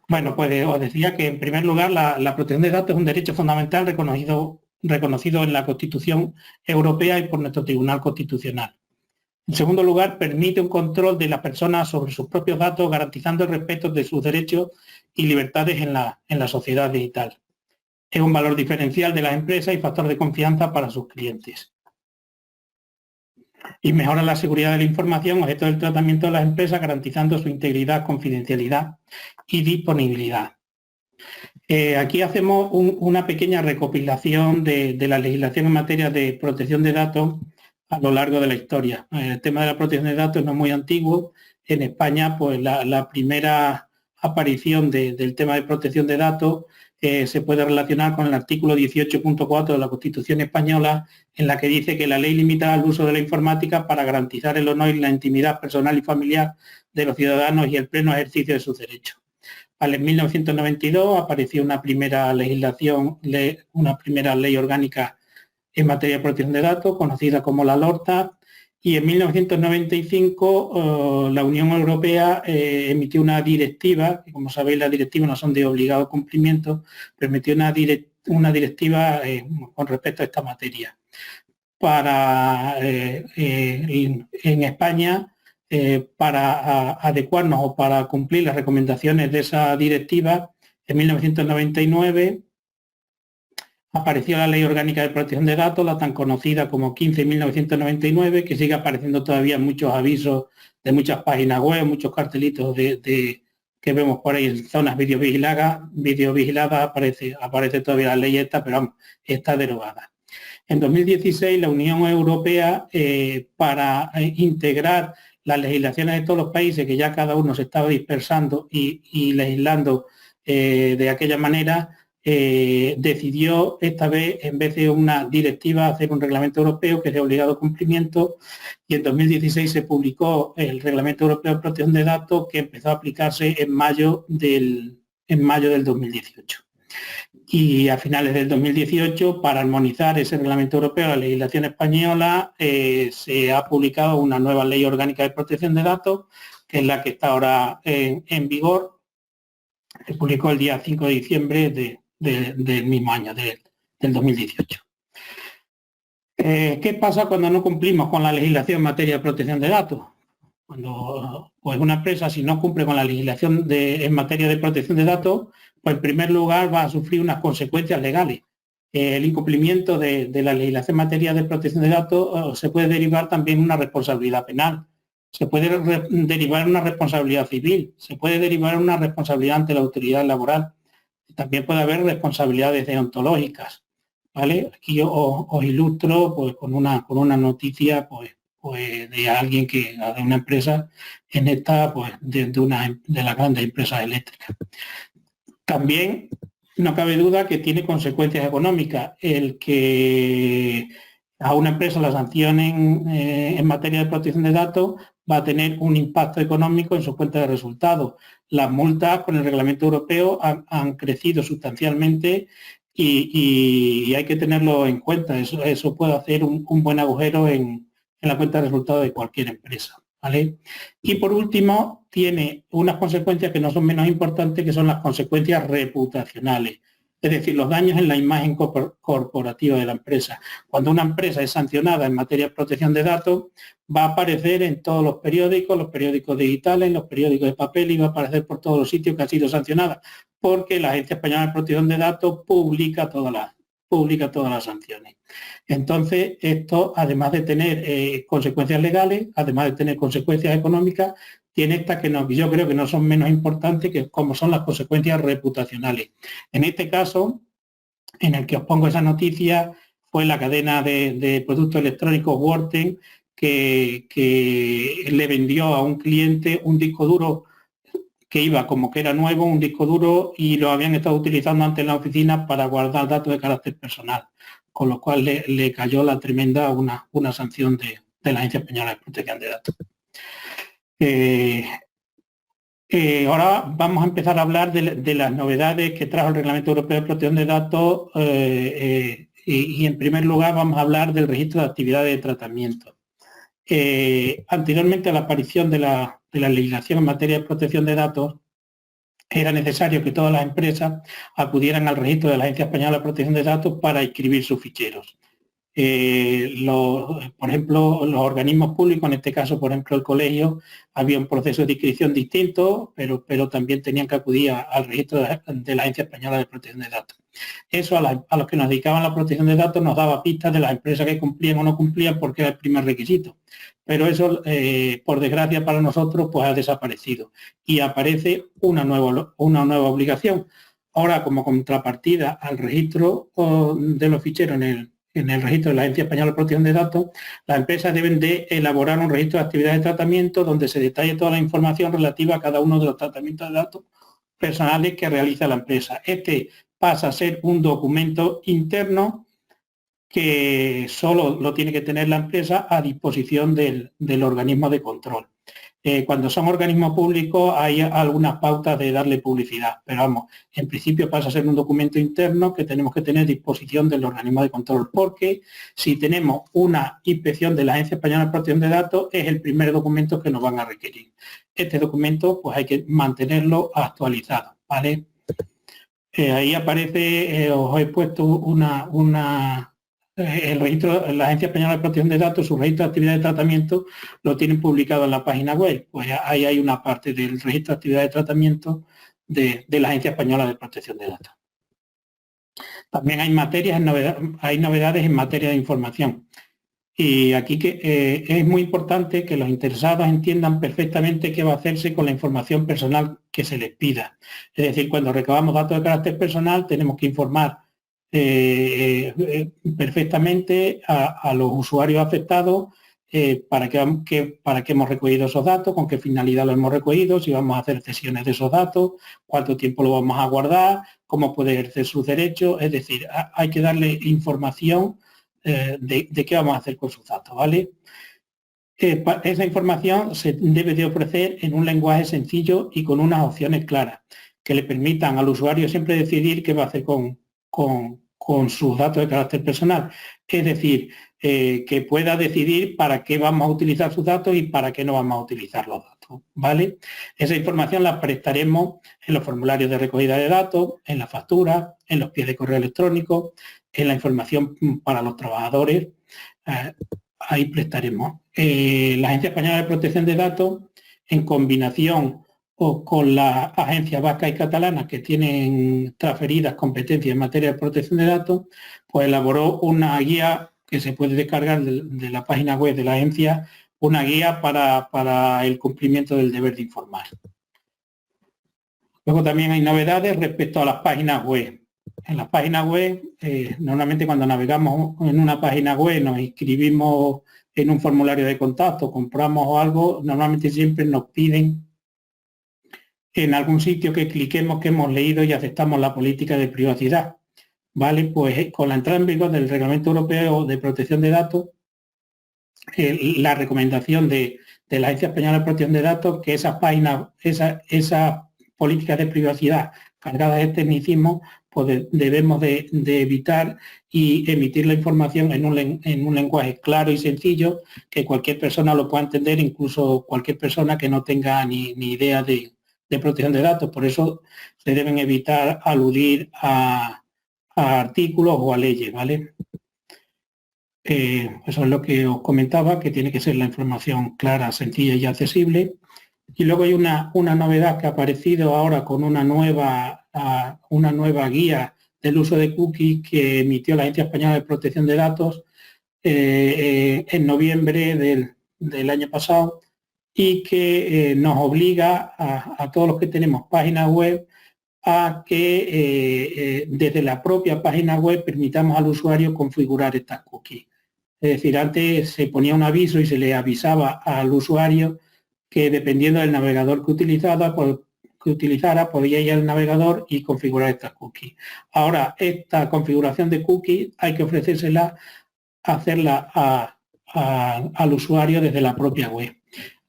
Bueno, pues os decía que en primer lugar la protección de datos es un derecho fundamental reconocido en la Constitución Europea y por nuestro Tribunal Constitucional. En segundo lugar, permite un control de la persona sobre sus propios datos, garantizando el respeto de sus derechos y libertades en la sociedad digital. Es un valor diferencial de las empresas y factor de confianza para sus clientes. Y mejora la seguridad de la información objeto del tratamiento de las empresas, garantizando su integridad, confidencialidad y disponibilidad. Aquí hacemos una pequeña recopilación de la legislación en materia de protección de datos a lo largo de la historia. El tema de la protección de datos no es muy antiguo. En España, pues la primera aparición del tema de protección de datos se puede relacionar con el artículo 18.4 de la Constitución española, en la que dice que la ley limita el uso de la informática para garantizar el honor y la intimidad personal y familiar de los ciudadanos y el pleno ejercicio de sus derechos. En 1992 apareció una primera legislación, una primera ley orgánica en materia de protección de datos, conocida como la LORTA, y en 1995 la Unión Europea emitió una directiva, que como sabéis las directivas no son de obligado cumplimiento, pero emitió una directiva con respecto a esta materia. En España, para adecuarnos o para cumplir las recomendaciones de esa directiva, en 1999 apareció la Ley Orgánica de Protección de Datos, la tan conocida como 15.999, que sigue apareciendo todavía en muchos avisos de muchas páginas web, muchos cartelitos que vemos por ahí en zonas videovigiladas aparece todavía la ley esta, pero vamos, está derogada. En 2016 la Unión Europea, para integrar las legislaciones de todos los países, que ya cada uno se estaba dispersando y legislando de aquella manera, decidió esta vez, en vez de una directiva, hacer un reglamento europeo que es de obligado cumplimiento, y en 2016 se publicó el Reglamento Europeo de Protección de Datos, que empezó a aplicarse en mayo del 2018. Y a finales del 2018, para armonizar ese reglamento europeo a la legislación española, se ha publicado una nueva ley orgánica de protección de datos, que es la que está ahora en vigor. Se publicó el día 5 de diciembre del mismo año, del 2018. ¿Qué pasa cuando no cumplimos con la legislación en materia de protección de datos? Cuando pues una empresa, si no cumple con la legislación en materia de protección de datos, pues en primer lugar va a sufrir unas consecuencias legales. El incumplimiento de la legislación en materia de protección de datos se puede derivar también una responsabilidad penal, se puede derivar una responsabilidad civil, se puede derivar una responsabilidad ante la autoridad laboral, también puede haber responsabilidades deontológicas. ¿Vale? Aquí os ilustro pues, con una noticia pues, de alguien de una empresa de las grandes empresas eléctricas. También no cabe duda que tiene consecuencias económicas. El que a una empresa la sancionen en materia de protección de datos va a tener un impacto económico en su cuenta de resultados. Las multas con el reglamento europeo han crecido sustancialmente y hay que tenerlo en cuenta. Eso puede hacer un buen agujero en la cuenta de resultados de cualquier empresa. ¿Vale? Y por último, tiene unas consecuencias que no son menos importantes, que son las consecuencias reputacionales, es decir, los daños en la imagen corporativa de la empresa. Cuando una empresa es sancionada en materia de protección de datos, va a aparecer en todos los periódicos digitales, los periódicos de papel, y va a aparecer por todos los sitios que ha sido sancionada, porque la Agencia Española de Protección de Datos publica todas las sanciones. Entonces, esto, además de tener consecuencias legales, además de tener consecuencias económicas, tiene estas que yo creo que no son menos importantes, que como son las consecuencias reputacionales. En este caso, en el que os pongo esa noticia, fue la cadena de productos electrónicos Worten, que le vendió a un cliente un disco duro que iba como que era nuevo, un disco duro, y lo habían estado utilizando antes en la oficina para guardar datos de carácter personal, con lo cual le cayó la tremenda una sanción de la Agencia Española de Protección de Datos. Ahora vamos a empezar a hablar de las novedades que trajo el Reglamento Europeo de Protección de Datos y en primer lugar vamos a hablar del registro de actividades de tratamiento. Anteriormente a la aparición de la legislación en materia de protección de datos, era necesario que todas las empresas acudieran al registro de la Agencia Española de Protección de Datos para inscribir sus ficheros. Por ejemplo, los organismos públicos, en este caso, por ejemplo, el colegio, había un proceso de inscripción distinto, pero también tenían que acudir al registro de la Agencia Española de Protección de Datos. Eso a los que nos dedicaban a la protección de datos nos daba pistas de las empresas que cumplían o no cumplían porque era el primer requisito. Pero eso, por desgracia para nosotros, pues ha desaparecido y aparece una nueva obligación. Ahora, como contrapartida al registro de los ficheros en el registro de la Agencia Española de Protección de Datos, las empresas deben de elaborar un registro de actividades de tratamiento donde se detalle toda la información relativa a cada uno de los tratamientos de datos personales que realiza la empresa. Este pasa a ser un documento interno que solo lo tiene que tener la empresa a disposición del organismo de control. Cuando son organismos públicos hay algunas pautas de darle publicidad, pero vamos, en principio pasa a ser un documento interno que tenemos que tener a disposición del organismo de control, porque si tenemos una inspección de la Agencia Española de Protección de Datos es el primer documento que nos van a requerir. Este documento pues hay que mantenerlo actualizado, ¿vale? Ahí aparece, os he puesto el registro, la Agencia Española de Protección de Datos, su registro de actividades de tratamiento, lo tienen publicado en la página web. Pues ahí hay una parte del registro de actividades de tratamiento de la Agencia Española de Protección de Datos. También hay novedades en materia de información. Y aquí es muy importante que los interesados entiendan perfectamente qué va a hacerse con la información personal que se les pida. Es decir, cuando recabamos datos de carácter personal tenemos que informar perfectamente a los usuarios afectados para qué hemos recogido esos datos, con qué finalidad lo hemos recogido, si vamos a hacer cesiones de esos datos, cuánto tiempo lo vamos a guardar, cómo puede ejercer sus derechos. Es decir, hay que darle información de qué vamos a hacer con sus datos, ¿vale? Esa información se debe de ofrecer en un lenguaje sencillo y con unas opciones claras, que le permitan al usuario siempre decidir qué va a hacer con sus datos de carácter personal. Es decir, que pueda decidir para qué vamos a utilizar sus datos y para qué no vamos a utilizar los datos, ¿vale? Esa información la prestaremos en los formularios de recogida de datos, en la factura, en los pies de correo electrónico, en la información para los trabajadores, ahí prestaremos. La Agencia Española de Protección de Datos, en combinación con las agencias vascas y catalanas que tienen transferidas competencias en materia de protección de datos, pues elaboró una guía que se puede descargar de la página web de la agencia, una guía para el cumplimiento del deber de informar. Luego también hay novedades respecto a las páginas web. En las páginas web, normalmente cuando navegamos en una página web, nos inscribimos en un formulario de contacto, compramos algo, normalmente siempre nos piden en algún sitio que cliquemos que hemos leído y aceptamos la política de privacidad. ¿Vale? Pues con la entrada en vigor del Reglamento Europeo de Protección de Datos, la recomendación de la Agencia Española de Protección de Datos, que esas páginas, esas políticas de privacidad cargadas de tecnicismo, pues debemos de evitar y emitir la información en un lenguaje claro y sencillo, que cualquier persona lo pueda entender, incluso cualquier persona que no tenga ni idea de protección de datos. Por eso se deben evitar aludir a artículos o a leyes, ¿vale? Eso es lo que os comentaba, que tiene que ser la información clara, sencilla y accesible. Y luego hay una novedad que ha aparecido ahora con una nueva guía del uso de cookies que emitió la Agencia Española de Protección de Datos en noviembre del año pasado, y que nos obliga a todos los que tenemos páginas web a que desde la propia página web permitamos al usuario configurar estas cookies. Es decir, antes se ponía un aviso y se le avisaba al usuario que dependiendo del navegador que utilizara, podía ir al navegador y configurar estas cookies. Ahora, esta configuración de cookies hay que ofrecérsela, hacerla al usuario desde la propia web.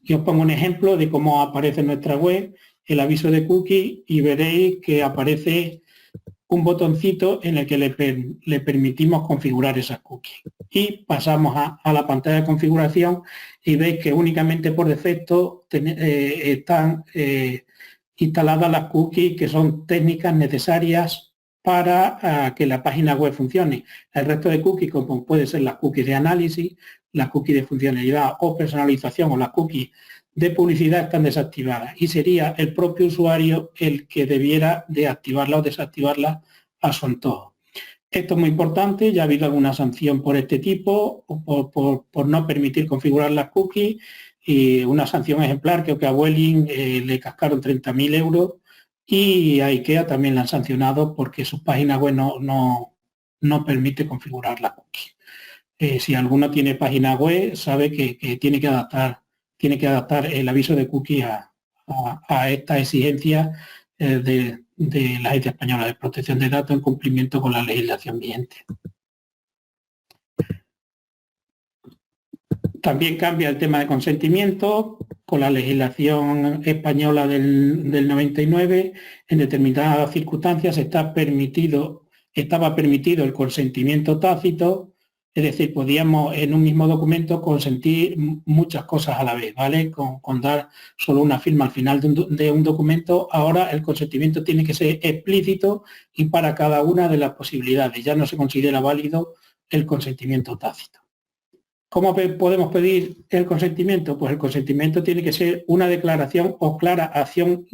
Yo os pongo un ejemplo de cómo aparece en nuestra web el aviso de cookie y veréis que aparece un botoncito en el que le permitimos configurar esas cookies. Y pasamos a la pantalla de configuración y veis que únicamente por defecto están instaladas las cookies, que son técnicas necesarias para que la página web funcione. El resto de cookies, como pueden ser las cookies de análisis, las cookies de funcionalidad o personalización o las cookies de publicidad, están desactivadas y sería el propio usuario el que debiera de activarla o desactivarla a su antojo. Esto es muy importante, ya ha habido alguna sanción por este tipo, por no permitir configurar las cookies, y una sanción ejemplar, creo que a Vueling le cascaron 30.000 euros y a IKEA también la han sancionado porque su página web no permite configurar la cookie. Si alguno tiene página web, sabe que tiene que adaptar el aviso de cookie a esta exigencia de la Agencia Española de Protección de Datos en cumplimiento con la legislación vigente. También cambia el tema de consentimiento. Con la legislación española del 99, en determinadas circunstancias estaba permitido el consentimiento tácito, es decir, podíamos en un mismo documento consentir muchas cosas a la vez, ¿vale? Con dar solo una firma al final de un documento, ahora el consentimiento tiene que ser explícito y para cada una de las posibilidades. Ya no se considera válido el consentimiento tácito. ¿Cómo podemos pedir el consentimiento? Pues el consentimiento tiene que ser una declaración o clara acción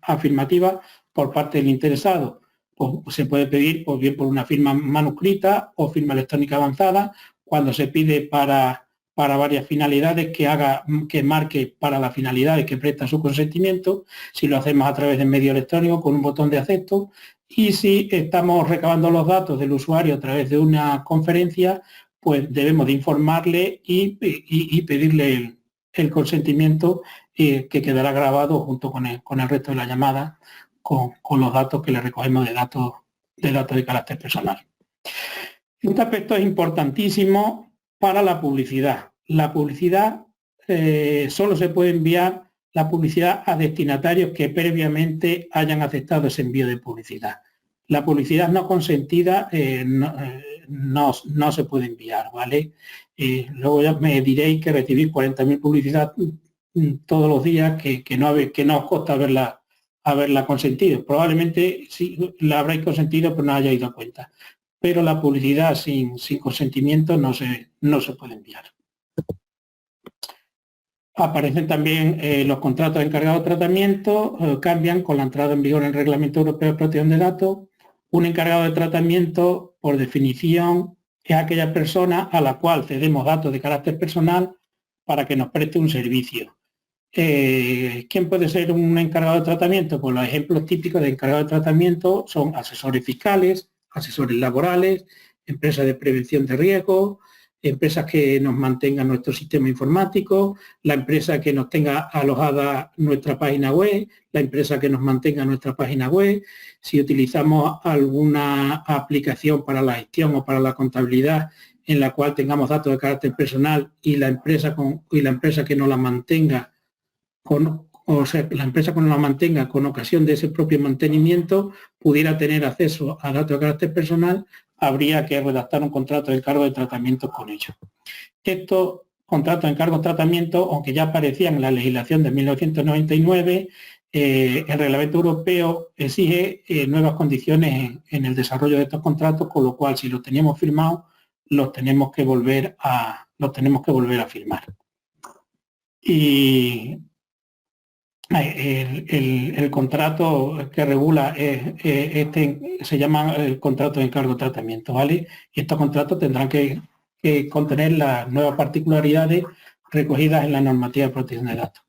afirmativa por parte del interesado. Pues se puede pedir pues bien por una firma manuscrita o firma electrónica avanzada, cuando se pide para varias finalidades que marque para las finalidades que presta su consentimiento, si lo hacemos a través del medio electrónico con un botón de acepto, y si estamos recabando los datos del usuario a través de una conferencia, pues debemos de informarle y pedirle el consentimiento que quedará grabado junto con el resto de la llamada, con los datos que le recogemos de datos de carácter personal. Este aspecto es importantísimo para la publicidad. La publicidad solo se puede enviar la publicidad a destinatarios que previamente hayan aceptado ese envío de publicidad. La publicidad no consentida no se puede enviar, ¿vale? Luego ya me diréis que recibís 40.000 publicidad todos los días que no os consta haberla consentido. Probablemente sí la habréis consentido, pero no hayáis dado cuenta. Pero la publicidad sin consentimiento no se puede enviar. Aparecen también los contratos de encargado de tratamiento, cambian con la entrada en vigor del Reglamento Europeo de Protección de Datos. Un encargado de tratamiento, por definición, es aquella persona a la cual cedemos datos de carácter personal para que nos preste un servicio. ¿Quién puede ser un encargado de tratamiento? Pues los ejemplos típicos de encargado de tratamiento son asesores fiscales, asesores laborales, empresas de prevención de riesgos, empresas que nos mantengan nuestro sistema informático, la empresa que nos tenga alojada nuestra página web, la empresa que nos mantenga nuestra página web. Si utilizamos alguna aplicación para la gestión o para la contabilidad en la cual tengamos datos de carácter personal y la empresa que nos la mantenga la empresa que nos la mantenga con ocasión de ese propio mantenimiento pudiera tener acceso a datos de carácter personal, habría que redactar un contrato de encargo de tratamiento con ellos. Estos contratos de encargo de tratamiento, aunque ya aparecían en la legislación de 1999, el Reglamento Europeo exige nuevas condiciones en el desarrollo de estos contratos, con lo cual si los teníamos firmados, los tenemos que volver a firmar. Y el contrato que regula se llama el contrato de encargo de tratamiento, ¿vale? Y estos contratos tendrán que contener las nuevas particularidades recogidas en la normativa de protección de datos.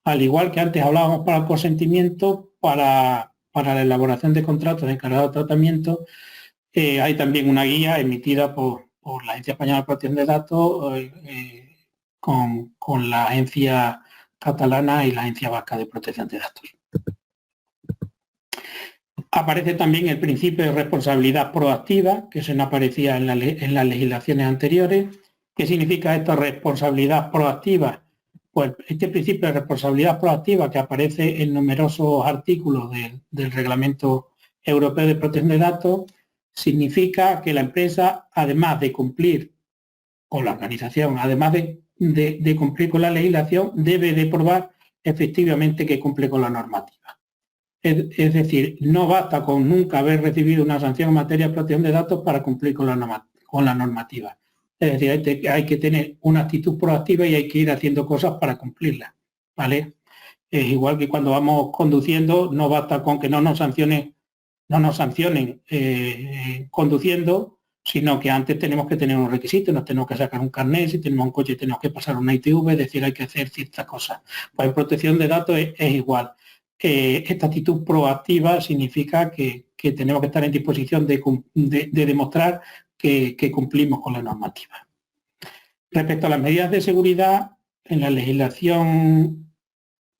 Al igual que antes hablábamos para el consentimiento, para la elaboración de contratos de encargado de tratamiento, hay también una guía emitida por la Agencia Española de Protección de Datos con la Agencia Catalana y la Agencia Vasca de Protección de Datos. Aparece también el principio de responsabilidad proactiva, que se no aparecía en las legislaciones anteriores. ¿Qué significa esta responsabilidad proactiva? Pues este principio de responsabilidad proactiva, que aparece en numerosos artículos del Reglamento Europeo de Protección de Datos, significa que la empresa, además de cumplir, o la organización, además de cumplir con la legislación, debe de probar efectivamente que cumple con la normativa. Es decir, no basta con nunca haber recibido una sanción en materia de protección de datos para cumplir con la normativa. Es decir, hay que tener una actitud proactiva y hay que ir haciendo cosas para cumplirla, ¿vale? Es igual que cuando vamos conduciendo, no basta con que no nos sancionen conduciendo, sino que antes tenemos que tener un requisito, nos tenemos que sacar un carnet, si tenemos un coche tenemos que pasar una ITV, es decir, hay que hacer ciertas cosas. Pues en protección de datos es igual. Esta actitud proactiva significa que tenemos que estar en disposición de demostrar que cumplimos con la normativa. Respecto a las medidas de seguridad, en la legislación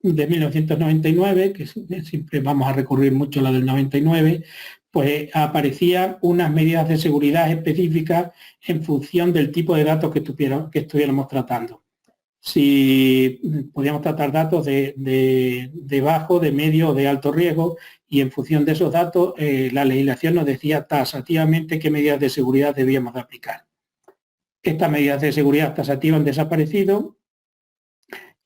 de 1999, que siempre vamos a recurrir mucho a la del 99, pues aparecían unas medidas de seguridad específicas en función del tipo de datos que estuviéramos tratando. Si podíamos tratar datos de bajo, de medio o de alto riesgo, y en función de esos datos la legislación nos decía taxativamente qué medidas de seguridad debíamos de aplicar. Estas medidas de seguridad taxativas han desaparecido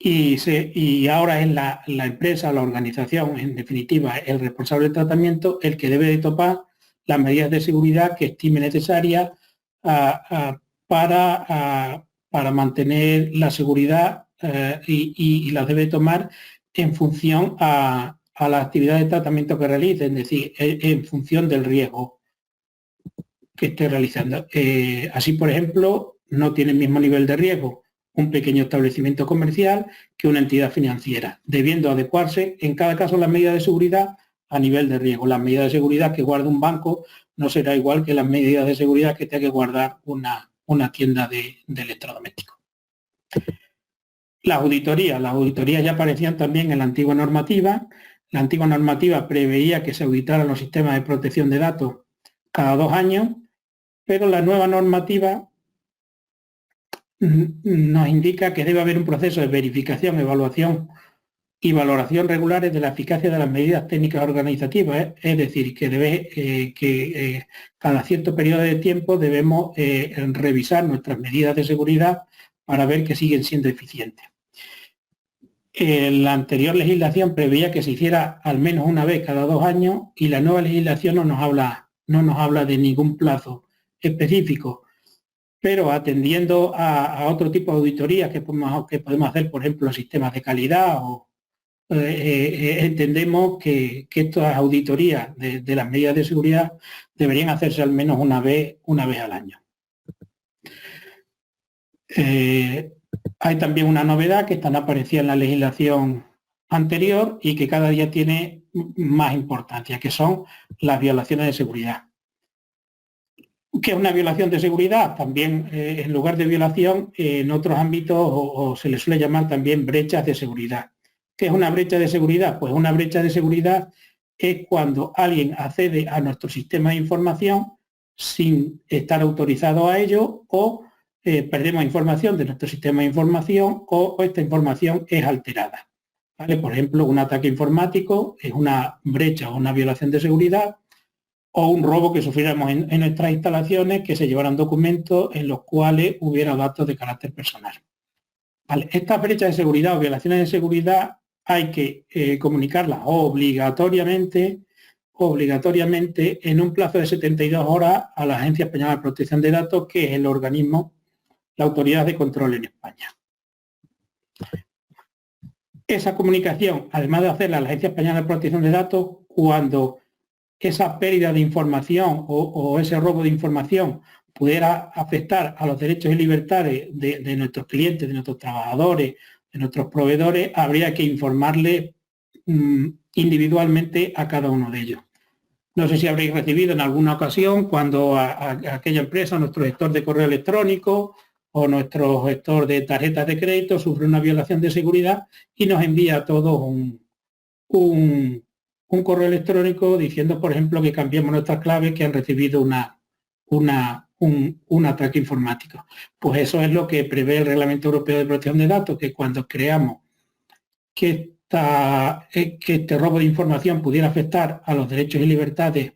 y ahora es la empresa, la organización, en definitiva, el responsable del tratamiento, el que debe de topar las medidas de seguridad que estime necesarias para mantener la seguridad y las debe tomar en función a la actividad de tratamiento que realice, es decir, en función del riesgo que esté realizando. Así, por ejemplo, no tiene el mismo nivel de riesgo un pequeño establecimiento comercial que una entidad financiera, debiendo adecuarse en cada caso las medidas de seguridad a nivel de riesgo. Las medidas de seguridad que guarda un banco no será igual que las medidas de seguridad que tenga que guardar una tienda de electrodomésticos. Las auditorías ya aparecían también en la antigua normativa. La antigua normativa preveía que se auditaran los sistemas de protección de datos cada 2 años, pero la nueva normativa nos indica que debe haber un proceso de verificación, evaluación y valoración regulares de la eficacia de las medidas técnicas organizativas, es decir, que cada cierto periodo de tiempo debemos revisar nuestras medidas de seguridad para ver que siguen siendo eficientes. La anterior legislación preveía que se hiciera al menos una vez cada 2 años y la nueva legislación no nos habla de ningún plazo específico, pero atendiendo a otro tipo de auditorías que podemos hacer, por ejemplo, sistemas de calidad entendemos que estas auditorías de las medidas de seguridad deberían hacerse al menos una vez al año. Hay también una novedad que no aparecía en la legislación anterior y que cada día tiene más importancia, que son las violaciones de seguridad. ¿Qué es una violación de seguridad? También, en lugar de violación, en otros ámbitos o se le suele llamar también brechas de seguridad. ¿Qué es una brecha de seguridad? Pues una brecha de seguridad es cuando alguien accede a nuestro sistema de información sin estar autorizado a ello o perdemos información de nuestro sistema de información o esta información es alterada. ¿Vale? Por ejemplo, un ataque informático es una brecha o una violación de seguridad, o un robo que sufriéramos en nuestras instalaciones, que se llevaran documentos en los cuales hubiera datos de carácter personal. Vale, estas brechas de seguridad o violaciones de seguridad hay que comunicarlas obligatoriamente en un plazo de 72 horas a la Agencia Española de Protección de Datos, que es el organismo, la autoridad de control en España. Esa comunicación, además de hacerla a la Agencia Española de Protección de Datos, cuando esa pérdida de información o ese robo de información pudiera afectar a los derechos y libertades de nuestros clientes, de nuestros trabajadores, de nuestros proveedores, habría que informarle individualmente a cada uno de ellos. No sé si habréis recibido en alguna ocasión cuando a aquella empresa, nuestro gestor de correo electrónico o nuestro gestor de tarjetas de crédito sufre una violación de seguridad y nos envía a todos un correo electrónico diciendo, por ejemplo, que cambiemos nuestras claves, que han recibido un ataque informático. Pues eso es lo que prevé el Reglamento Europeo de Protección de Datos, que cuando creamos que este robo de información pudiera afectar a los derechos y libertades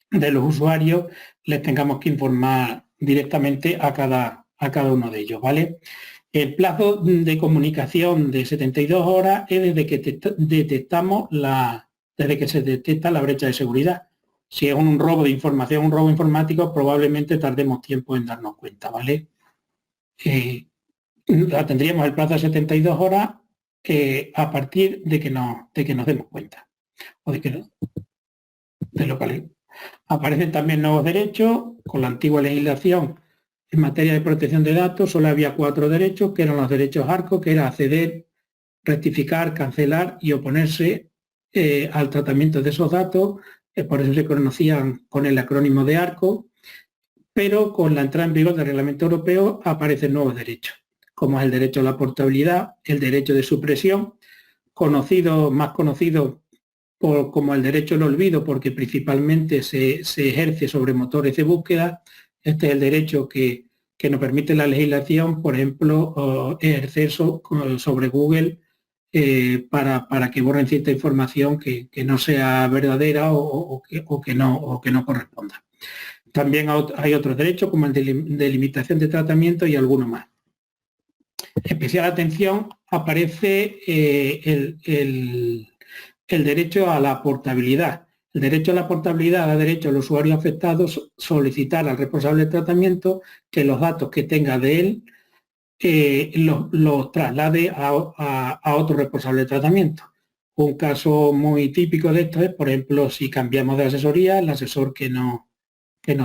de los usuarios, les tengamos que informar directamente a cada uno de ellos, ¿vale? El plazo de comunicación de 72 horas es desde que desde que se detecta la brecha de seguridad. Si es un robo de información, un robo informático, probablemente tardemos tiempo en darnos cuenta, ¿vale? Tendríamos el plazo de 72 horas a partir de que nos demos cuenta. O de lo que aparecen también nuevos derechos. Con la antigua legislación en materia de protección de datos solo había 4 derechos, que eran los derechos ARCO, que era acceder, rectificar, cancelar y oponerse al tratamiento de esos datos. Por eso se conocían con el acrónimo de ARCO, pero con la entrada en vigor del Reglamento Europeo aparecen nuevos derechos, como es el derecho a la portabilidad, el derecho de supresión, más conocido como el derecho al olvido, porque principalmente se ejerce sobre motores de búsqueda. Este es el derecho que nos permite la legislación, por ejemplo, ejercer sobre Google para que borren cierta información que no sea verdadera o que no corresponda. También hay otros derechos, como el de limitación de tratamiento y alguno más. Especial atención aparece el derecho a la portabilidad. El derecho a la portabilidad da derecho al usuario afectado solicitar al responsable de tratamiento que los datos que tenga de él los traslade a otro responsable de tratamiento. Un caso muy típico de esto es, por ejemplo, si cambiamos de asesoría, el asesor que nos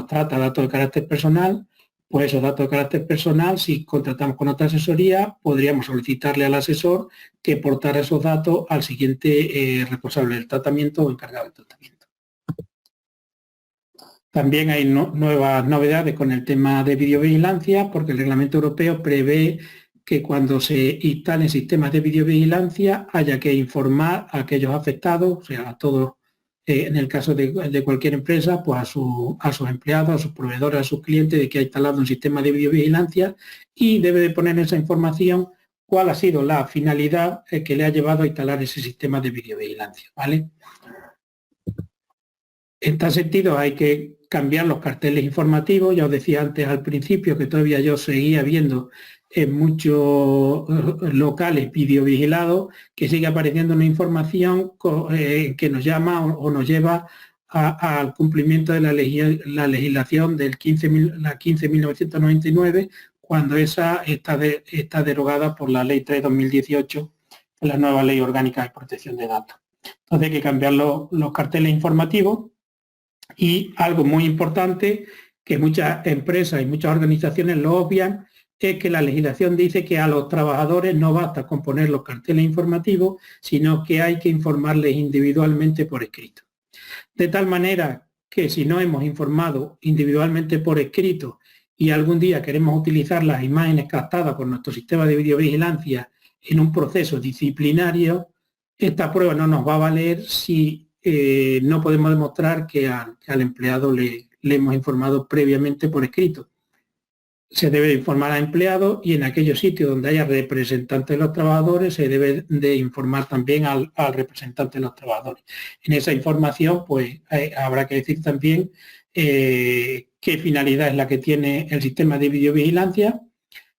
trata datos de carácter personal, pues esos datos de carácter personal, si contratamos con otra asesoría, podríamos solicitarle al asesor que portara esos datos al siguiente responsable del tratamiento o encargado del tratamiento. También hay nuevas novedades con el tema de videovigilancia, porque el Reglamento Europeo prevé que cuando se instalen sistemas de videovigilancia haya que informar a aquellos afectados, o sea, a todos, en el caso de cualquier empresa, pues a sus empleados, a sus proveedores, a sus clientes, de que ha instalado un sistema de videovigilancia y debe de poner en esa información cuál ha sido la finalidad que le ha llevado a instalar ese sistema de videovigilancia, ¿vale? En tal sentido hay que cambiar los carteles informativos. Ya os decía antes al principio que todavía yo seguía viendo en muchos locales videovigilados que sigue apareciendo una información que nos llama o nos lleva al cumplimiento de la legislación del 15.1999, cuando esa está derogada por la Ley 3/2018, la nueva Ley Orgánica de Protección de Datos. Entonces hay que cambiar los carteles informativos. Y algo muy importante que muchas empresas y muchas organizaciones lo obvian es que la legislación dice que a los trabajadores no basta con poner los carteles informativos, sino que hay que informarles individualmente por escrito. De tal manera que si no hemos informado individualmente por escrito y algún día queremos utilizar las imágenes captadas por nuestro sistema de videovigilancia en un proceso disciplinario, esta prueba no nos va a valer si no podemos demostrar que al empleado le hemos informado previamente por escrito. Se debe informar al empleado y en aquellos sitios donde haya representantes de los trabajadores se debe de informar también al representante de los trabajadores. En esa información pues habrá que decir también qué finalidad es la que tiene el sistema de videovigilancia,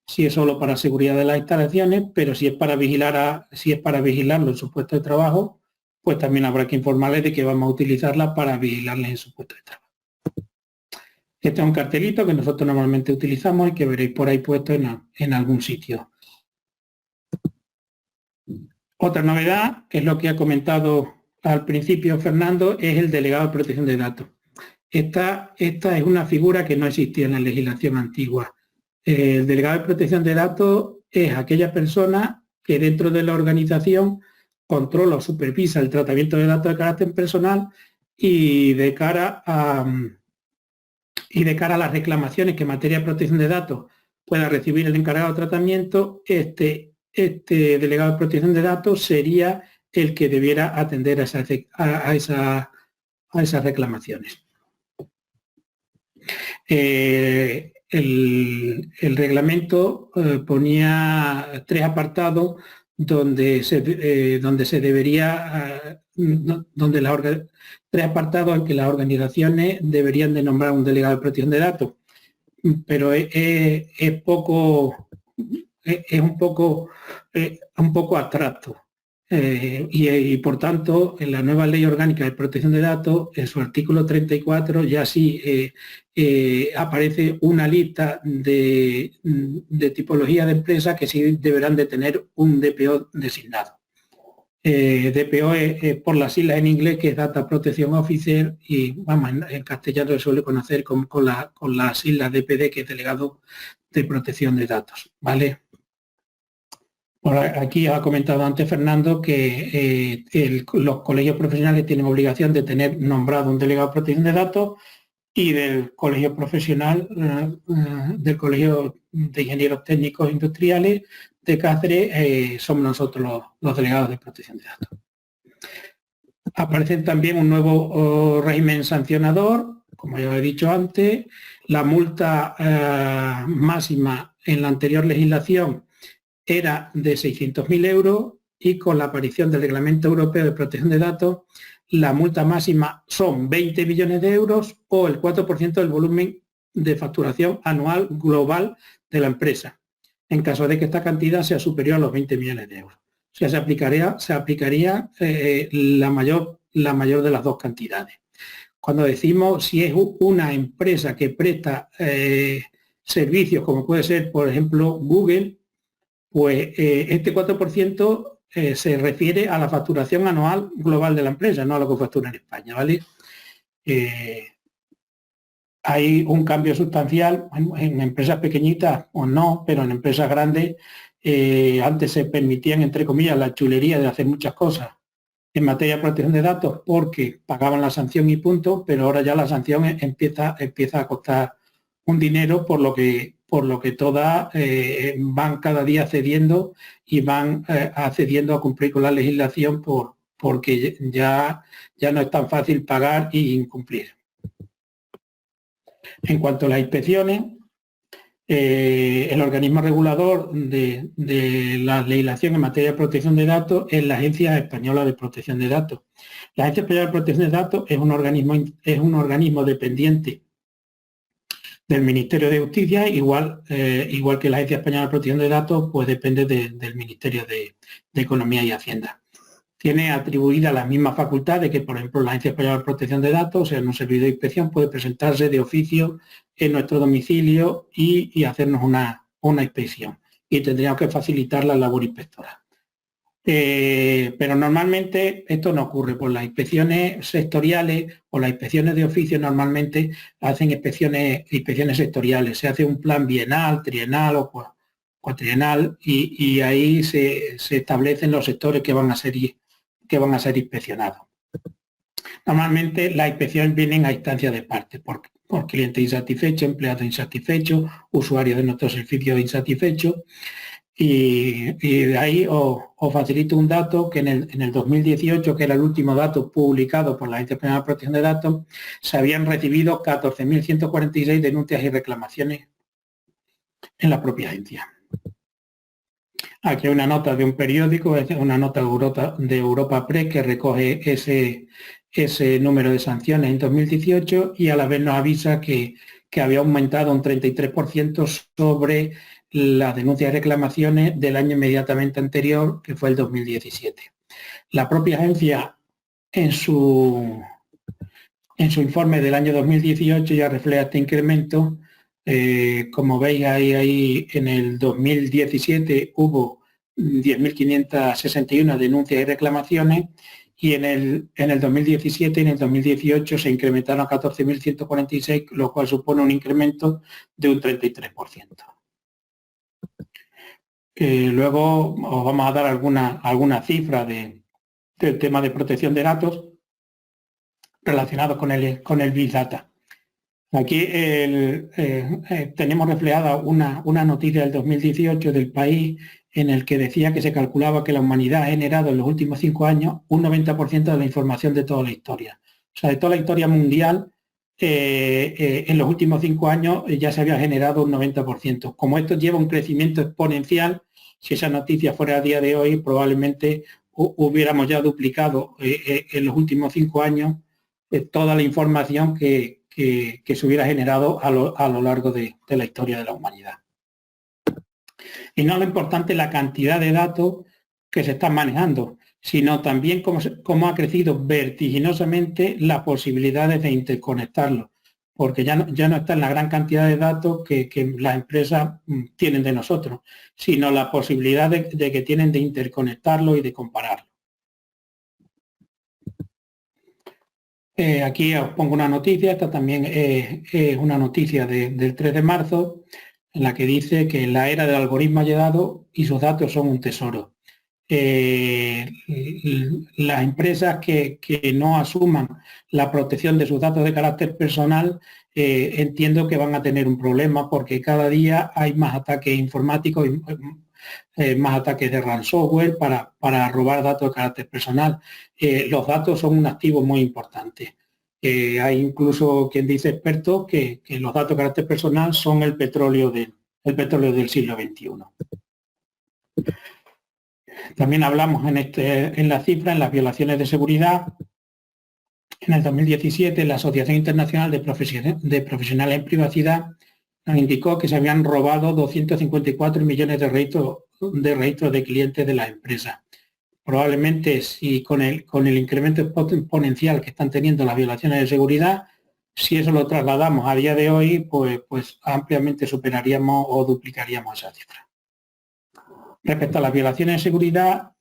si es solo para seguridad de las instalaciones, pero si es para vigilarlo en su puesto de trabajo, pues también habrá que informarles de que vamos a utilizarla para vigilarles en su puesto de trabajo. Este es un cartelito que nosotros normalmente utilizamos y que veréis por ahí puesto en algún sitio. Otra novedad, que es lo que ha comentado al principio Fernando, es el delegado de protección de datos. Esta es una figura que no existía en la legislación antigua. El delegado de protección de datos es aquella persona que dentro de la organización controla o supervisa el tratamiento de datos de carácter personal y de cara a las reclamaciones que en materia de protección de datos pueda recibir el encargado de tratamiento, este delegado de protección de datos sería el que debiera atender a esas reclamaciones. El reglamento ponía 3 apartados donde tres apartados en que las organizaciones deberían de nombrar un delegado de protección de datos, pero es poco es un poco abstracto. Y por tanto, en la nueva Ley Orgánica de Protección de Datos, en su artículo 34, ya sí aparece una lista de tipología de empresas que sí deberán de tener un DPO designado. DPO es por las siglas en inglés, que es Data Protection Officer, y vamos, en castellano se suele conocer con las siglas DPD, que es Delegado de Protección de Datos, ¿vale? Por aquí ha comentado antes Fernando que los colegios profesionales tienen obligación de tener nombrado un delegado de protección de datos, y del colegio profesional, del Colegio de Ingenieros Técnicos Industriales de Cáceres, somos nosotros los delegados de protección de datos. Aparece también un nuevo régimen sancionador, como ya he dicho antes. La multa máxima en la anterior legislación era de 600.000 euros, y con la aparición del Reglamento Europeo de Protección de Datos, la multa máxima son 20 millones de euros o el 4% del volumen de facturación anual global de la empresa, en caso de que esta cantidad sea superior a los 20 millones de euros. O sea, se aplicaría la mayor de las dos cantidades. Cuando decimos si es una empresa que presta servicios, como puede ser, por ejemplo, Google, pues este 4% se refiere a la facturación anual global de la empresa, no a lo que factura en España, ¿vale? Hay un cambio sustancial en empresas pequeñitas o no, pero en empresas grandes antes se permitían, entre comillas, la chulería de hacer muchas cosas en materia de protección de datos porque pagaban la sanción y punto, pero ahora ya la sanción empieza a costar un dinero, por lo que todas van cada día cediendo y van accediendo a cumplir con la legislación porque ya no es tan fácil pagar e incumplir. En cuanto a las inspecciones, el organismo regulador de la legislación en materia de protección de datos es la Agencia Española de Protección de Datos. La Agencia Española de Protección de Datos es un organismo dependiente del Ministerio de Justicia, igual que la Agencia Española de Protección de Datos, pues depende del Ministerio de Economía y Hacienda. Tiene atribuidas las mismas facultades que, por ejemplo, la Agencia Española de Protección de Datos, o sea, en un servicio de inspección puede presentarse de oficio en nuestro domicilio y hacernos una inspección. Y tendríamos que facilitar la labor inspectora. Pero normalmente esto no ocurre, pues las inspecciones sectoriales o las inspecciones de oficio normalmente hacen inspecciones sectoriales. Se hace un plan bienal, trienal o cuatrienal, y ahí se establecen los sectores que van a ser inspeccionados. Normalmente las inspecciones vienen a instancia de parte, por clientes insatisfechos, empleados insatisfechos, usuarios de nuestros servicios insatisfechos, y de ahí os facilito un dato que en el 2018, que era el último dato publicado por la Agencia Española de Protección de Datos, se habían recibido 14.146 denuncias y reclamaciones en la propia agencia. Aquí hay una nota de un periódico, es una nota de Europa Press, que recoge ese número de sanciones en 2018, y a la vez nos avisa que había aumentado un 33% sobre las denuncias y reclamaciones del año inmediatamente anterior, que fue el 2017. La propia agencia, en su informe del año 2018, ya refleja este incremento. Como veis ahí en el 2017 hubo 10.561 denuncias y reclamaciones, y en el 2017 y en el 2018 se incrementaron a 14.146, lo cual supone un incremento de un 33%. Luego os vamos a dar alguna cifra del tema de protección de datos relacionados con el Big Data. Aquí tenemos reflejada una noticia del 2018 del País, en el que decía que se calculaba que la humanidad ha generado en los últimos 5 años un 90% de la información de toda la historia. O sea, de toda la historia mundial, en los últimos 5 años ya se había generado un 90%. Como esto lleva un crecimiento exponencial, si esa noticia fuera a día de hoy, probablemente hubiéramos ya duplicado en los últimos 5 años toda la información que se hubiera generado a lo largo de la historia de la humanidad. Y no lo importante es la cantidad de datos que se están manejando, sino también cómo ha crecido vertiginosamente las posibilidades de interconectarlos, porque ya no está en la gran cantidad de datos que las empresas tienen de nosotros, sino la posibilidad de que tienen de interconectarlo y de compararlo. Aquí os pongo una noticia, esta también es una noticia del 3 de marzo, en la que dice que la era del algoritmo ha llegado y sus datos son un tesoro. Las empresas que no asuman la protección de sus datos de carácter personal, entiendo que van a tener un problema porque cada día hay más ataques informáticos y más ataques de ransomware para robar datos de carácter personal. Los datos son un activo muy importante. Hay incluso quien dice expertos que los datos de carácter personal son el petróleo del siglo XXI. También hablamos en la cifra, en las violaciones de seguridad. En el 2017, la Asociación Internacional de Profesionales en Privacidad nos indicó que se habían robado 254 millones de registros de clientes de las empresas. Probablemente, si con el incremento exponencial que están teniendo las violaciones de seguridad, si eso lo trasladamos a día de hoy, pues ampliamente superaríamos o duplicaríamos esa cifra. Respecto a las violaciones de seguridad,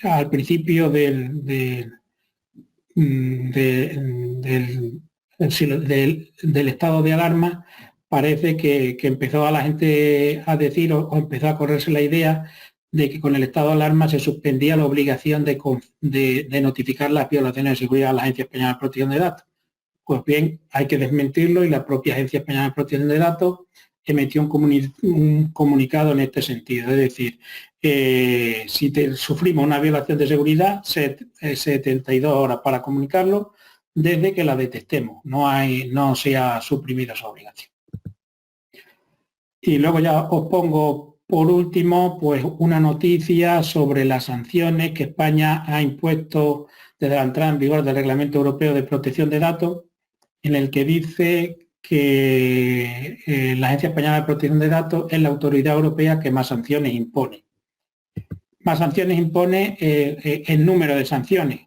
al principio del estado de alarma, parece que empezó a la gente a decir o empezó a correrse la idea de que con el estado de alarma se suspendía la obligación de notificar las violaciones de seguridad a la Agencia Española de Protección de Datos. Pues bien, hay que desmentirlo y la propia Agencia Española de Protección de Datos emitió un comunicado en este sentido, es decir, si sufrimos una violación de seguridad, 72 horas para comunicarlo desde que la detectemos, no se ha suprimido esa obligación. Y luego ya os pongo por último pues una noticia sobre las sanciones que España ha impuesto desde la entrada en vigor del Reglamento Europeo de Protección de Datos, en el que dice que la Agencia Española de Protección de Datos es la autoridad europea que más sanciones impone. Más sanciones impone en número de sanciones,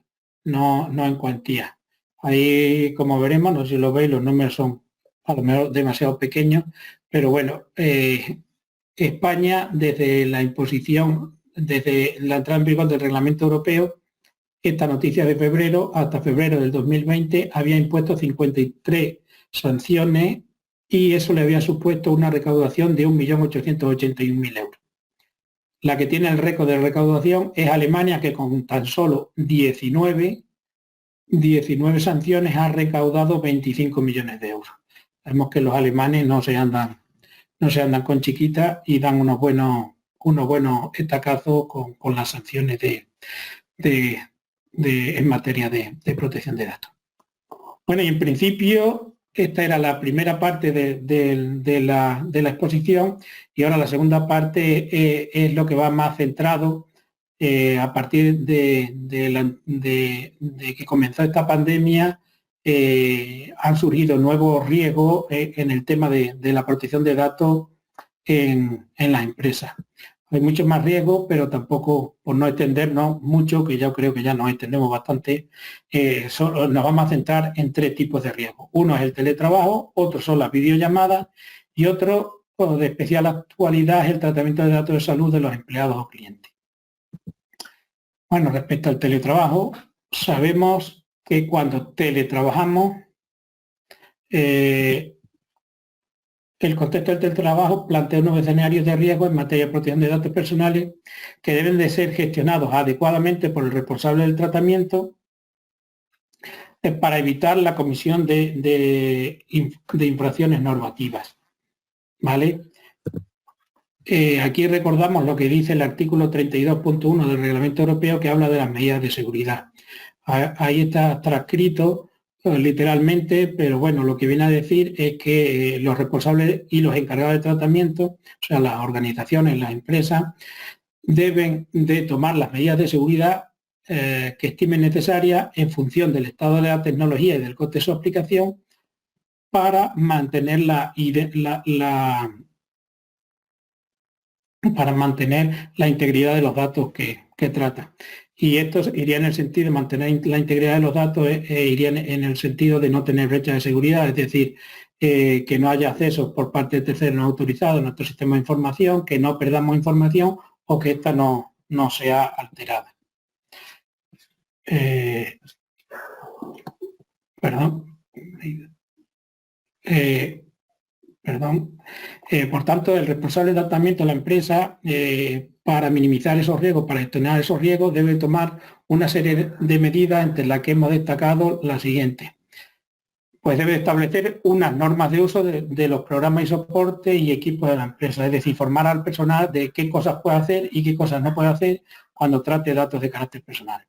no en cuantía. Ahí, como veremos, no sé si lo veis, los números son a lo mejor demasiado pequeños, pero bueno, España desde la imposición, desde la entrada en vigor del Reglamento Europeo, esta noticia de febrero, hasta febrero del 2020, había impuesto 53 sanciones y eso le había supuesto una recaudación de 1.881.000 euros. La que tiene el récord de recaudación es Alemania, que con tan solo 19 sanciones ha recaudado 25 millones de euros. Vemos que los alemanes no se andan con chiquitas y dan unos buenos estacazos con las sanciones en materia de protección de datos. Bueno, y en principio esta era la primera parte de la exposición y ahora la segunda parte es lo que va más centrado a partir de que comenzó esta pandemia. Han surgido nuevos riesgos en el tema de la protección de datos en las empresas. Hay muchos más riesgos, pero tampoco, por no extendernos mucho, que yo creo que ya nos extendemos bastante, nos vamos a centrar en 3 tipos de riesgos. Uno es el teletrabajo, otro son las videollamadas y otro de especial actualidad es el tratamiento de datos de salud de los empleados o clientes. Bueno, respecto al teletrabajo, sabemos que cuando teletrabajamos, el contexto del teletrabajo plantea unos escenarios de riesgo en materia de protección de datos personales que deben de ser gestionados adecuadamente por el responsable del tratamiento para evitar la comisión de infracciones normativas. ¿Vale? Aquí recordamos lo que dice el artículo 32.1 del Reglamento Europeo, que habla de las medidas de seguridad. Ahí está transcrito literalmente, pero bueno, lo que viene a decir es que los responsables y los encargados de tratamiento, o sea, las organizaciones, las empresas, deben de tomar las medidas de seguridad que estimen necesarias en función del estado de la tecnología y del coste de su aplicación para mantener la para mantener la integridad de los datos que trata. Y esto iría en el sentido de mantener la integridad de los datos, iría en el sentido de no tener brecha de seguridad, es decir, que no haya acceso por parte de terceros no autorizados a nuestro sistema de información, que no perdamos información o que ésta no sea alterada. Por tanto, el responsable de tratamiento de la empresa, para minimizar esos riesgos, para gestionar esos riesgos, debe tomar una serie de medidas, entre las que hemos destacado la siguiente. Pues debe establecer unas normas de uso de los programas y soporte y equipos de la empresa, es decir, informar al personal de qué cosas puede hacer y qué cosas no puede hacer cuando trate datos de carácter personal.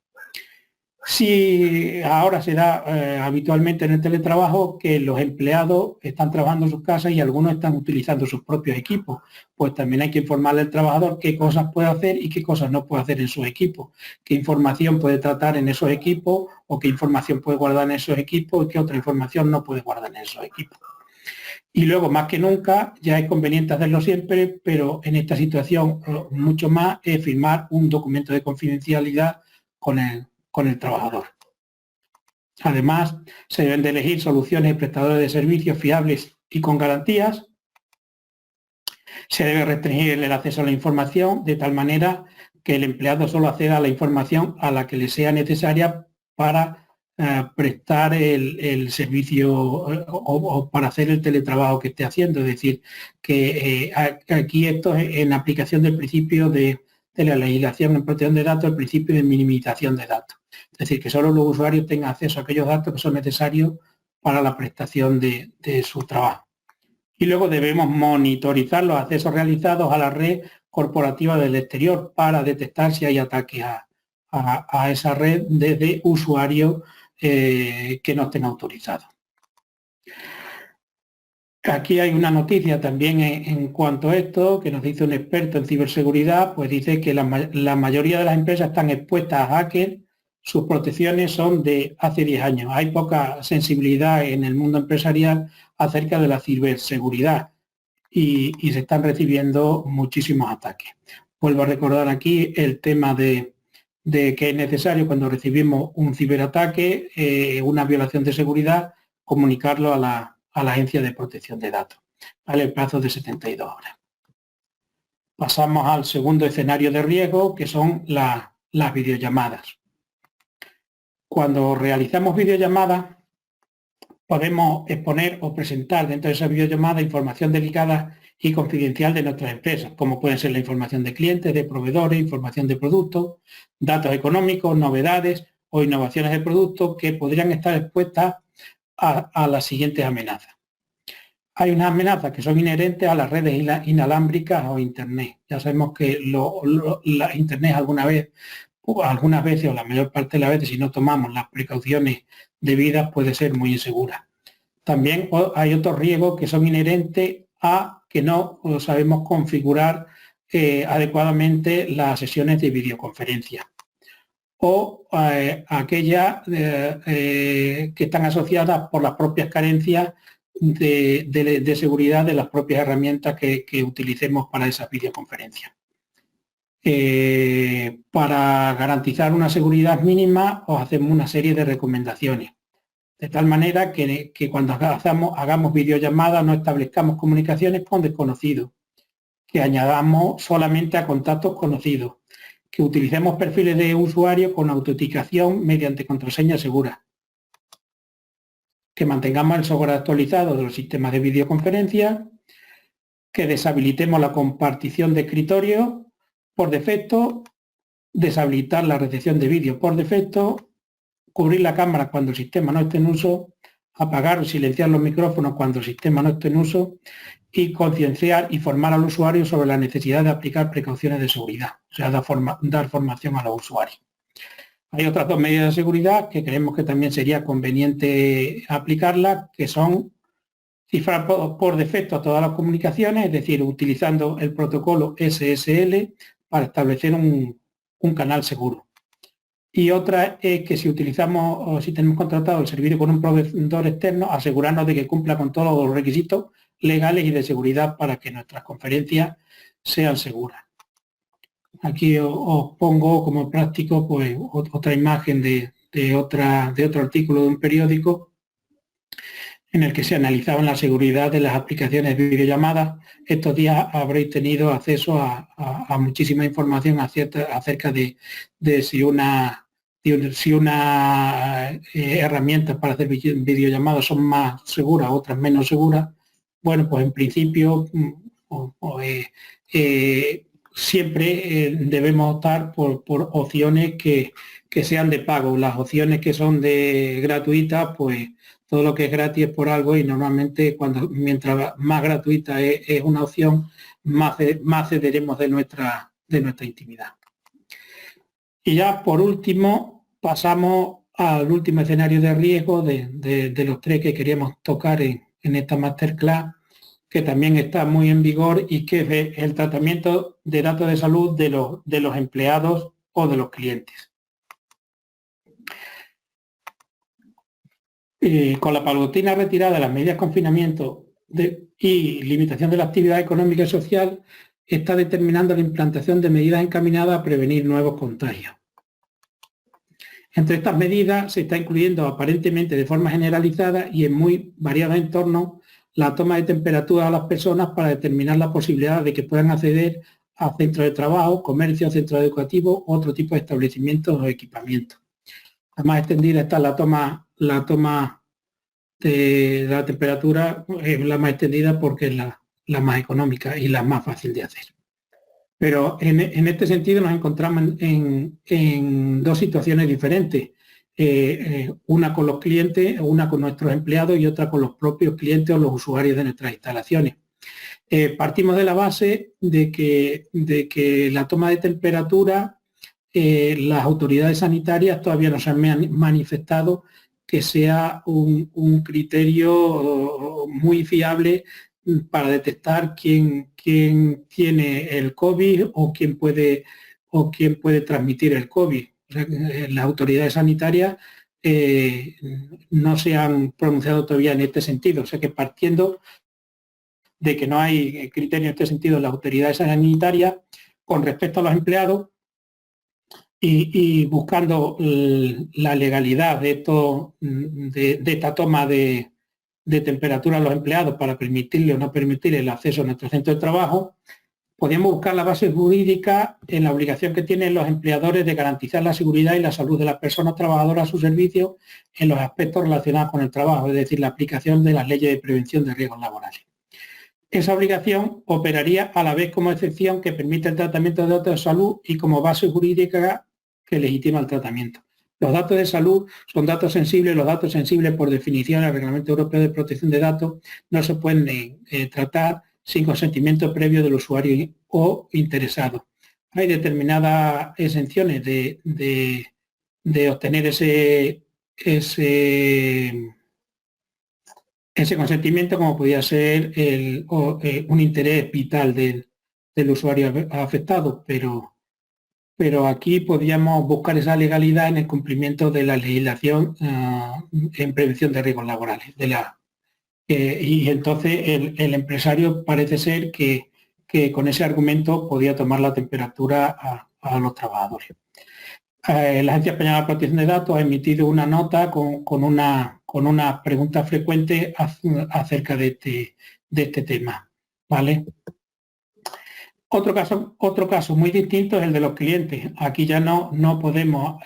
Si ahora se da habitualmente en el teletrabajo que los empleados están trabajando en sus casas y algunos están utilizando sus propios equipos, pues también hay que informarle al trabajador qué cosas puede hacer y qué cosas no puede hacer en sus equipos, qué información puede tratar en esos equipos o qué información puede guardar en esos equipos y qué otra información no puede guardar en esos equipos. Y luego, más que nunca, ya es conveniente hacerlo siempre, pero en esta situación mucho más es firmar un documento de confidencialidad con el trabajador. Además, se deben de elegir soluciones y prestadores de servicios fiables y con garantías. Se debe restringir el acceso a la información de tal manera que el empleado solo acceda a la información a la que le sea necesaria para prestar el servicio o para hacer el teletrabajo que esté haciendo. Es decir, que aquí esto es en aplicación del principio de la legislación en protección de datos, el principio de minimización de datos. Es decir, que solo los usuarios tengan acceso a aquellos datos que son necesarios para la prestación de su trabajo. Y luego debemos monitorizar los accesos realizados a la red corporativa del exterior para detectar si hay ataques a esa red desde usuarios que no estén autorizados. Aquí hay una noticia también en cuanto a esto, que nos dice un experto en ciberseguridad, pues dice que la mayoría de las empresas están expuestas a hackers. Sus protecciones son de hace 10 años. Hay poca sensibilidad en el mundo empresarial acerca de la ciberseguridad y se están recibiendo muchísimos ataques. Vuelvo a recordar aquí el tema de que es necesario, cuando recibimos un ciberataque, una violación de seguridad, comunicarlo a la Agencia de Protección de Datos, ¿vale? El plazo de 72 horas. Pasamos al segundo escenario de riesgo, que son las videollamadas. Cuando realizamos videollamadas, podemos exponer o presentar dentro de esa videollamada información delicada y confidencial de nuestras empresas, como pueden ser la información de clientes, de proveedores, información de productos, datos económicos, novedades o innovaciones de productos que podrían estar expuestas a las siguientes amenazas. Hay unas amenazas que son inherentes a las redes inalámbricas o Internet. Ya sabemos que la Internet algunas veces o la mayor parte de las veces, si no tomamos las precauciones debidas, puede ser muy insegura. También hay otros riesgos que son inherentes a que no sabemos configurar adecuadamente las sesiones de videoconferencia o aquellas que están asociadas por las propias carencias de seguridad de las propias herramientas que utilicemos para esas videoconferencias. Para garantizar una seguridad mínima os hacemos una serie de recomendaciones, de tal manera que cuando hagamos videollamadas no establezcamos comunicaciones con desconocidos, que añadamos solamente a contactos conocidos, que utilicemos perfiles de usuario con autenticación mediante contraseñas seguras, que mantengamos el software actualizado de los sistemas de videoconferencia, que deshabilitemos la compartición de escritorio por defecto, deshabilitar la recepción de vídeo por defecto, cubrir la cámara cuando el sistema no esté en uso, apagar o silenciar los micrófonos cuando el sistema no esté en uso y concienciar y formar al usuario sobre la necesidad de aplicar precauciones de seguridad, o sea, dar formación a los usuarios. Hay otras dos medidas de seguridad que creemos que también sería conveniente aplicarlas, que son cifrar por defecto todas las comunicaciones, es decir, utilizando el protocolo SSL para establecer un canal seguro. Y otra es que si utilizamos o si tenemos contratado el servicio con un proveedor externo, asegurarnos de que cumpla con todos los requisitos legales y de seguridad para que nuestras conferencias sean seguras. Aquí os pongo como práctico pues otra imagen de otro artículo de un periódico en el que se analizaban la seguridad de las aplicaciones de videollamadas. Estos días habréis tenido acceso a muchísima información acerca de si una herramientas para hacer videollamadas son más seguras, otras menos seguras. Bueno, pues en principio siempre debemos optar por opciones que sean de pago. Las opciones que son gratuitas, pues todo lo que es gratis es por algo, y normalmente mientras más gratuita es una opción, más cederemos de nuestra intimidad. Y ya por último pasamos al último escenario de riesgo de los tres que queríamos tocar en esta masterclass, que también está muy en vigor, y que es el tratamiento de datos de salud de los empleados o de los clientes. Con la paulatina retirada de las medidas de confinamiento y limitación de la actividad económica y social, está determinando la implantación de medidas encaminadas a prevenir nuevos contagios. Entre estas medidas se está incluyendo aparentemente de forma generalizada y en muy variados entornos la toma de temperatura a las personas para determinar la posibilidad de que puedan acceder a centros de trabajo, comercio, centros educativos u otro tipo de establecimientos o equipamientos. La más extendida está la toma de la temperatura, es la más extendida porque es la más económica y la más fácil de hacer. Pero en este sentido nos encontramos en dos situaciones diferentes. Una con los clientes, una con nuestros empleados y otra con los propios clientes o los usuarios de nuestras instalaciones. Partimos de la base de que la toma de temperatura, las autoridades sanitarias todavía no se han manifestado que sea un criterio muy fiable para detectar quién tiene el COVID o quién puede transmitir el COVID. O sea, las autoridades sanitarias no se han pronunciado todavía en este sentido. O sea que partiendo de que no hay criterio en este sentido en las autoridades sanitarias con respecto a los empleados, y buscando la legalidad de esta toma de temperatura a los empleados para permitirle o no permitirle el acceso a nuestro centro de trabajo, podríamos buscar la base jurídica en la obligación que tienen los empleadores de garantizar la seguridad y la salud de las personas trabajadoras a su servicio en los aspectos relacionados con el trabajo, es decir, la aplicación de las leyes de prevención de riesgos laborales. Esa obligación operaría a la vez como excepción que permite el tratamiento de datos de salud y como base jurídica que legitima el tratamiento. Los datos de salud son datos sensibles. Los datos sensibles, por definición, el Reglamento Europeo de Protección de Datos, no se pueden tratar sin consentimiento previo del usuario o interesado. Hay determinadas exenciones de obtener ese consentimiento, como podría ser un interés vital del usuario afectado, pero aquí podríamos buscar esa legalidad en el cumplimiento de la legislación en prevención de riesgos laborales. Y entonces el empresario parece ser que con ese argumento podía tomar la temperatura a los trabajadores. La Agencia Española de Protección de Datos ha emitido una nota con unas preguntas frecuentes acerca de este tema, ¿vale? Otro caso muy distinto es el de los clientes. Aquí ya no podemos,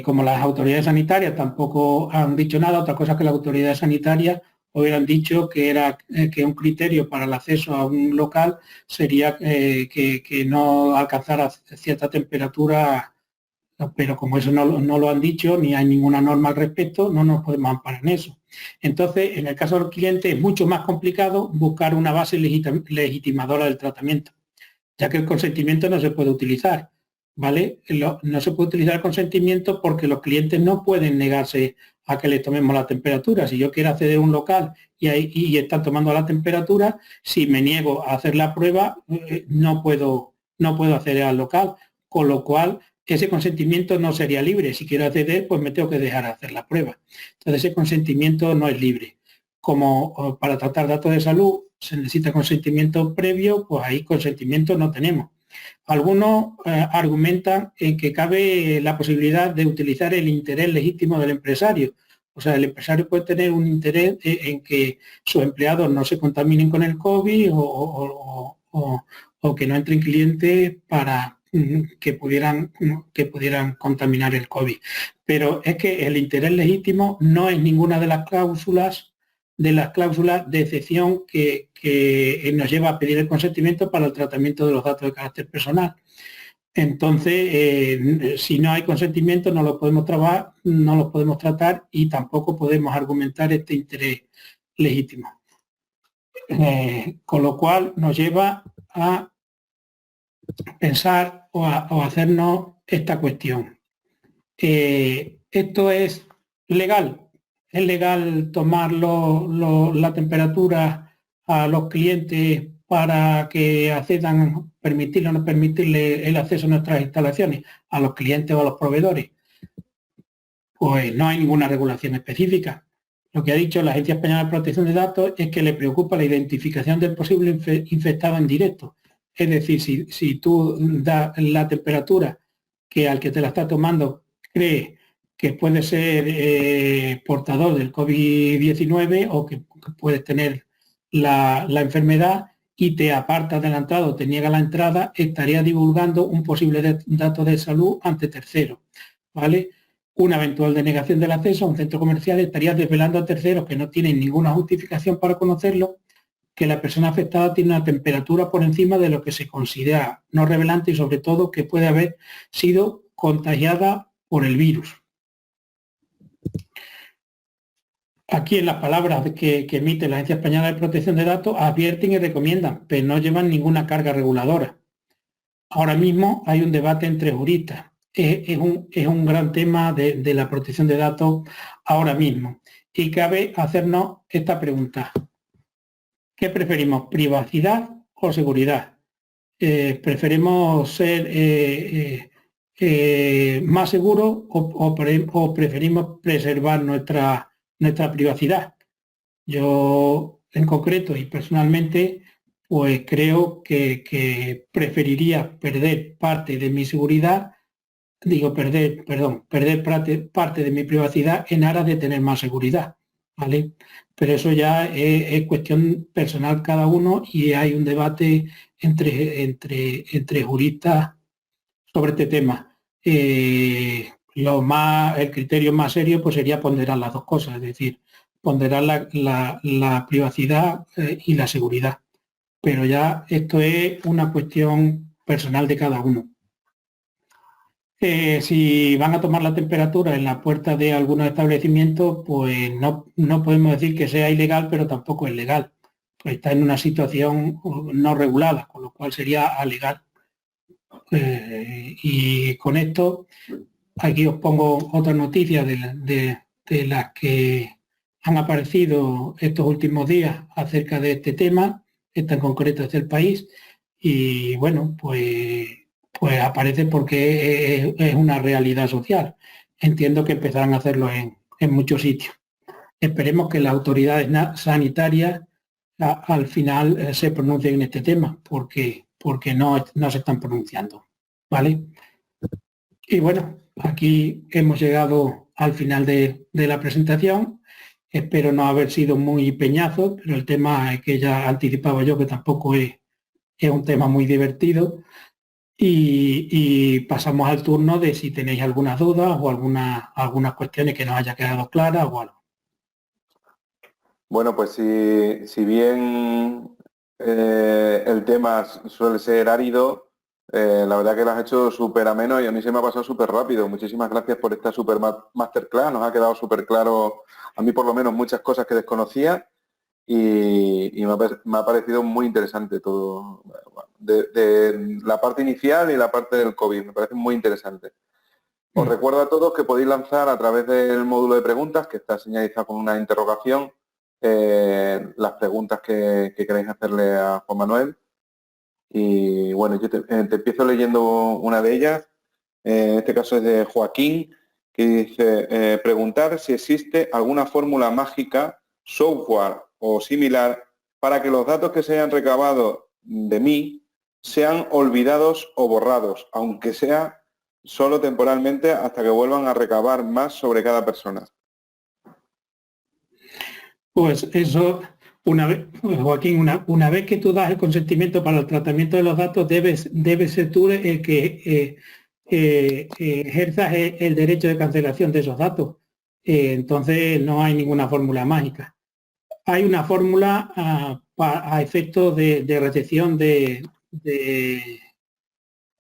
como las autoridades sanitarias tampoco han dicho nada, otra cosa que las autoridades sanitarias hubieran dicho que un criterio para el acceso a un local sería que no alcanzara cierta temperatura, pero como eso no lo han dicho, ni hay ninguna norma al respecto, no nos podemos amparar en eso. Entonces, en el caso del cliente es mucho más complicado buscar una base legitimadora del tratamiento, ya que el consentimiento no se puede utilizar, ¿vale? No se puede utilizar el consentimiento porque los clientes no pueden negarse a que les tomemos la temperatura. Si yo quiero acceder a un local y están tomando la temperatura, si me niego a hacer la prueba, no puedo acceder al local, con lo cual ese consentimiento no sería libre. Si quiero acceder, pues me tengo que dejar hacer la prueba. Entonces ese consentimiento no es libre. Como para tratar datos de salud, se necesita consentimiento previo, pues ahí consentimiento no tenemos. Algunos argumentan en que cabe la posibilidad de utilizar el interés legítimo del empresario. O sea, el empresario puede tener un interés en que sus empleados no se contaminen con el COVID o que no entren clientes para que pudieran contaminar el COVID. Pero es que el interés legítimo no es ninguna de las cláusulas de excepción que nos lleva a pedir el consentimiento para el tratamiento de los datos de carácter personal. Entonces, si no hay consentimiento no los podemos tratar y tampoco podemos argumentar este interés legítimo. Con lo cual nos lleva a pensar o a hacernos esta cuestión. ¿Esto es legal? ¿Es legal tomar la temperatura a los clientes para que accedan, permitirle o no permitirle el acceso a nuestras instalaciones, a los clientes o a los proveedores? Pues no hay ninguna regulación específica. Lo que ha dicho la Agencia Española de Protección de Datos es que le preocupa la identificación del posible infectado en directo. Es decir, si tú das la temperatura que al que te la está tomando cree que puede ser portador del COVID-19 o que puedes tener la enfermedad y te aparta adelantado, te niega la entrada, estaría divulgando un posible dato de salud ante terceros, ¿vale? Una eventual denegación del acceso a un centro comercial estaría desvelando a terceros que no tienen ninguna justificación para conocerlo, que la persona afectada tiene una temperatura por encima de lo que se considera no revelante y sobre todo que puede haber sido contagiada por el virus. Aquí en las palabras que emite la Agencia Española de Protección de Datos advierten y recomiendan, pero no llevan ninguna carga reguladora. Ahora mismo hay un debate entre juristas. Es un gran tema de la protección de datos ahora mismo. Y cabe hacernos esta pregunta. ¿Qué preferimos, privacidad o seguridad? ¿Preferimos ser más seguros o preferimos preservar nuestra privacidad? Yo, en concreto y personalmente, pues creo que preferiría perder parte de mi seguridad, perder parte de mi privacidad en aras de tener más seguridad, ¿vale? Pero eso ya es cuestión personal cada uno y hay un debate entre juristas sobre este tema. El criterio más serio pues sería ponderar las dos cosas, es decir, ponderar la privacidad y la seguridad. Pero ya esto es una cuestión personal de cada uno. Si van a tomar la temperatura en la puerta de algunos establecimientos, pues no podemos decir que sea ilegal, pero tampoco es legal. Pues está en una situación no regulada, con lo cual sería alegal. Y con esto, aquí os pongo otras noticias de las que han aparecido estos últimos días acerca de este tema, esta en concreto es del País, y bueno, pues aparece porque es una realidad social. Entiendo que empezarán a hacerlo en muchos sitios. Esperemos que las autoridades sanitarias al final se pronuncien en este tema, porque no se están pronunciando, ¿vale? Y bueno, aquí hemos llegado al final de la presentación. Espero no haber sido muy peñazo, pero el tema es que ya anticipaba yo que tampoco es un tema muy divertido. Y pasamos al turno de si tenéis algunas dudas o algunas cuestiones que nos haya quedado claras o algo. Bueno, pues si bien el tema suele ser árido, la verdad que lo has hecho súper ameno y a mí se me ha pasado súper rápido. Muchísimas gracias por esta súper masterclass, nos ha quedado súper claro, a mí por lo menos, muchas cosas que desconocía y me ha parecido muy interesante todo, de la parte inicial y la parte del COVID, me parece muy interesante. Os recuerdo a todos que podéis lanzar a través del módulo de preguntas, que está señalizado con una interrogación, las preguntas que queréis hacerle a Juan Manuel. Y bueno, yo te empiezo leyendo una de ellas. En este caso es de Joaquín, que dice, preguntar si existe alguna fórmula mágica, software o similar para que los datos que se hayan recabado de mí sean olvidados o borrados, aunque sea solo temporalmente hasta que vuelvan a recabar más sobre cada persona? Pues eso, una vez, pues, Joaquín, una vez que tú das el consentimiento para el tratamiento de los datos, debes ser tú el que ejerzas el derecho de cancelación de esos datos. Entonces no hay ninguna fórmula mágica. Hay una fórmula a efectos de recepción de,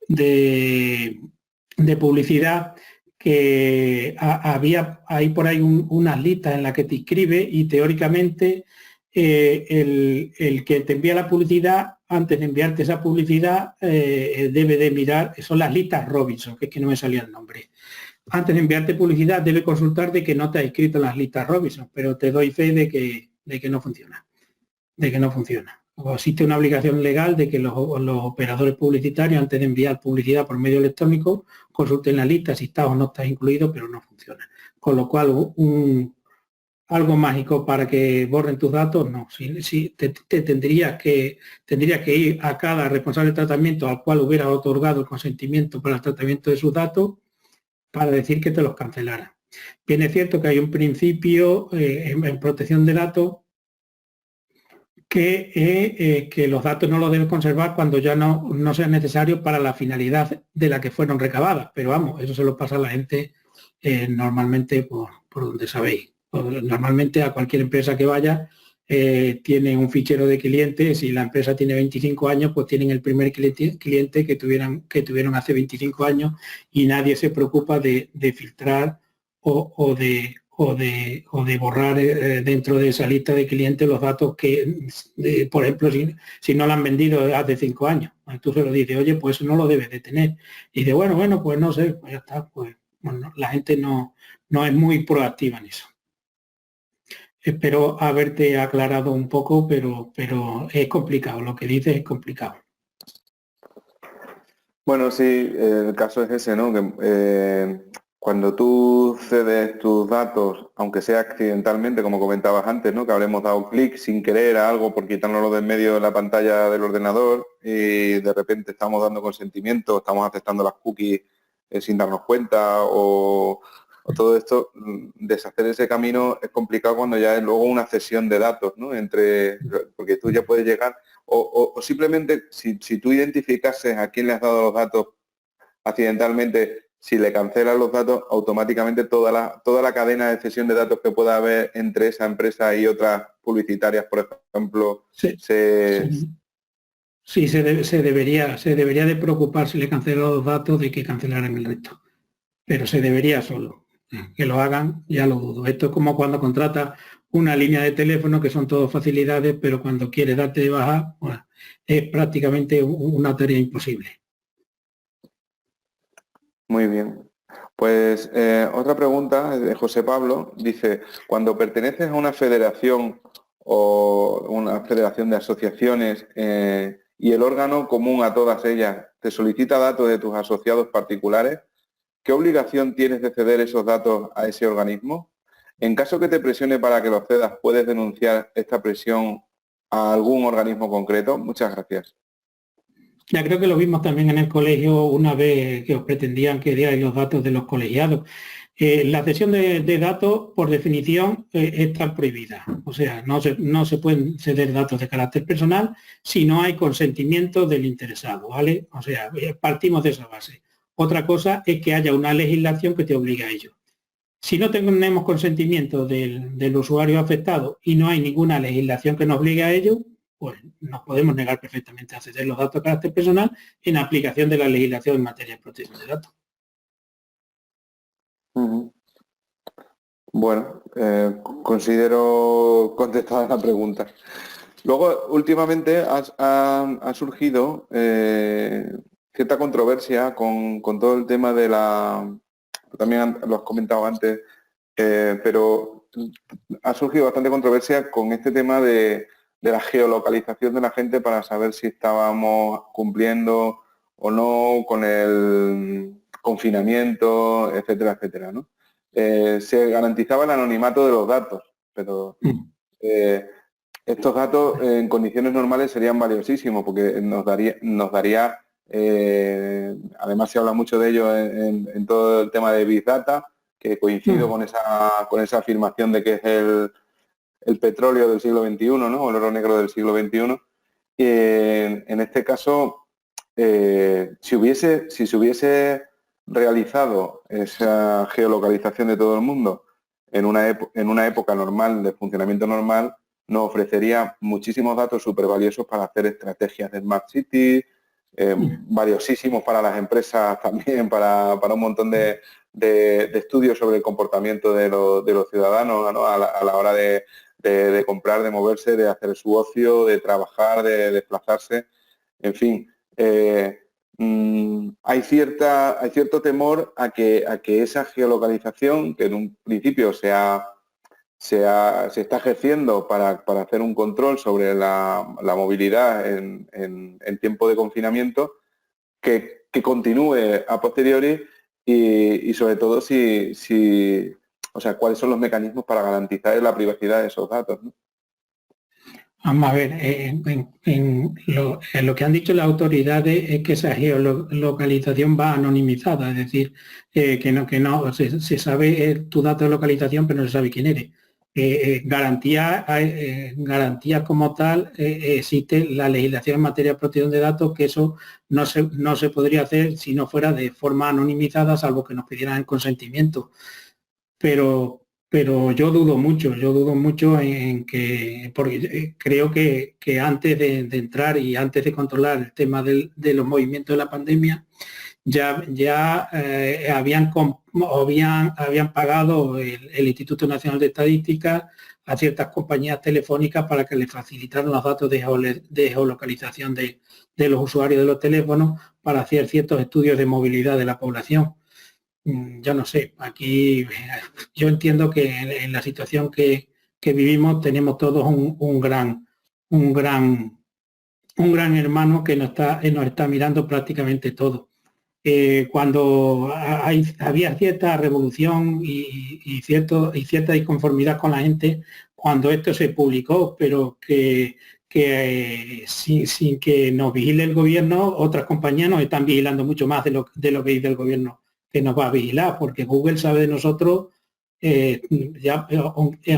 de publicidad, que hay por ahí unas listas en las que te inscribes y teóricamente el que te envía la publicidad, antes de enviarte esa publicidad, debe de mirar, son las listas Robinson, que es que no me salía el nombre. Antes de enviarte publicidad debe consultar de que no te has inscrito en las listas Robinson, pero te doy fe de que no funciona, O existe una obligación legal de que los operadores publicitarios, antes de enviar publicidad por medio electrónico, consulten la lista si está o no está incluido, pero no funciona. Con lo cual, algo mágico para que borren tus datos, no. Si tendrías que ir a cada responsable de tratamiento al cual hubiera otorgado el consentimiento para el tratamiento de sus datos para decir que te los cancelara. Bien, es cierto que hay un principio en protección de datos que los datos no los deben conservar cuando ya no sean necesarios para la finalidad de la que fueron recabadas. Pero vamos, eso se lo pasa a la gente normalmente por donde sabéis. Normalmente a cualquier empresa que vaya tiene un fichero de clientes. Si la empresa tiene 25 años, pues tienen el primer cliente que tuvieron hace 25 años y nadie se preocupa de filtrar o de borrar dentro de esa lista de clientes los datos que, por ejemplo, si no lo han vendido hace 5 años. Tú se lo dices, oye, pues eso no lo debes de tener. Y dice, bueno, pues no sé, pues ya está. Pues bueno, la gente no es muy proactiva en eso. Espero haberte aclarado un poco, pero es complicado, lo que dices es complicado. Bueno, sí, el caso es ese, ¿no? Que cuando tú cedes tus datos, aunque sea accidentalmente, como comentabas antes, ¿no? Que habremos dado clic sin querer a algo por quitárnoslo de en medio de la pantalla del ordenador y de repente estamos dando consentimiento, estamos aceptando las cookies sin darnos cuenta o todo esto, deshacer ese camino es complicado cuando ya es luego una cesión de datos, ¿no? Porque tú ya puedes llegar, o simplemente si tú identificases a quién le has dado los datos accidentalmente, si le cancelas los datos, automáticamente toda la cadena de cesión de datos que pueda haber entre esa empresa y otras publicitarias, por ejemplo, Sí, se debería de preocupar si le cancelan los datos de que cancelaran el resto. Pero se debería solo. Que lo hagan, ya lo dudo. Esto es como cuando contratas una línea de teléfono, que son todo facilidades, pero cuando quieres darte de baja, bueno, es prácticamente una tarea imposible. Muy bien. Pues otra pregunta de José Pablo. Dice, cuando perteneces a una federación o una federación de asociaciones y el órgano común a todas ellas te solicita datos de tus asociados particulares, ¿qué obligación tienes de ceder esos datos a ese organismo? En caso que te presione para que los cedas, ¿puedes denunciar esta presión a algún organismo concreto? Muchas gracias. Ya creo que lo vimos también en el colegio una vez que os pretendían que dierais los datos de los colegiados. La cesión de datos, por definición, está prohibida. O sea, no se pueden ceder datos de carácter personal si no hay consentimiento del interesado, ¿vale? O sea, partimos de esa base. Otra cosa es que haya una legislación que te obligue a ello. Si no tenemos consentimiento del usuario afectado y no hay ninguna legislación que nos obligue a ello, pues nos podemos negar perfectamente a ceder los datos de carácter personal en aplicación de la legislación en materia de protección de datos. Bueno, considero contestada la pregunta. Luego, últimamente ha surgido cierta controversia con todo el tema de también lo has comentado antes, pero ha surgido bastante controversia con este tema de la geolocalización de la gente para saber si estábamos cumpliendo o no con el confinamiento, etcétera, etcétera, ¿no? Se garantizaba el anonimato de los datos, pero estos datos en condiciones normales serían valiosísimos porque nos daría además se habla mucho de ello en todo el tema de Big Data, que coincido con esa afirmación de que es el petróleo del siglo XXI, ¿no? O el oro negro del siglo XXI. En este caso, si se hubiese realizado esa geolocalización de todo el mundo en una época normal, de funcionamiento normal, nos ofrecería muchísimos datos súper valiosos para hacer estrategias de Smart City, valiosísimos para las empresas también, para un montón de estudios sobre el comportamiento de los ciudadanos, ¿no? a la hora de comprar, de moverse, de hacer su ocio, de trabajar, de desplazarse, en fin. Hay cierto temor a que esa geolocalización, que en un principio se está ejerciendo para hacer un control sobre la movilidad en tiempo de confinamiento, que continúe a posteriori y sobre todo o sea, cuáles son los mecanismos para garantizar la privacidad de esos datos, ¿no? Vamos a ver, en lo que han dicho las autoridades es que esa geolocalización va anonimizada, es decir, que no se sabe tu dato de localización, pero no se sabe quién eres. Garantía como tal, existe la legislación en materia de protección de datos, que eso no se podría hacer si no fuera de forma anonimizada, salvo que nos pidieran el consentimiento. Pero yo dudo mucho en que, porque creo que antes de entrar y antes de controlar el tema de los movimientos de la pandemia, ya habían pagado el Instituto Nacional de Estadística a ciertas compañías telefónicas para que les facilitaran los datos de geolocalización de los usuarios de los teléfonos para hacer ciertos estudios de movilidad de la población. Yo no sé, aquí yo entiendo que en la situación que vivimos tenemos todos un gran hermano que nos está mirando prácticamente todo. Cuando había cierta revolución y cierta disconformidad con la gente cuando esto se publicó, pero que sin que nos vigile el gobierno, otras compañías nos están vigilando mucho más de lo que dice el gobierno que nos va a vigilar, porque Google sabe de nosotros,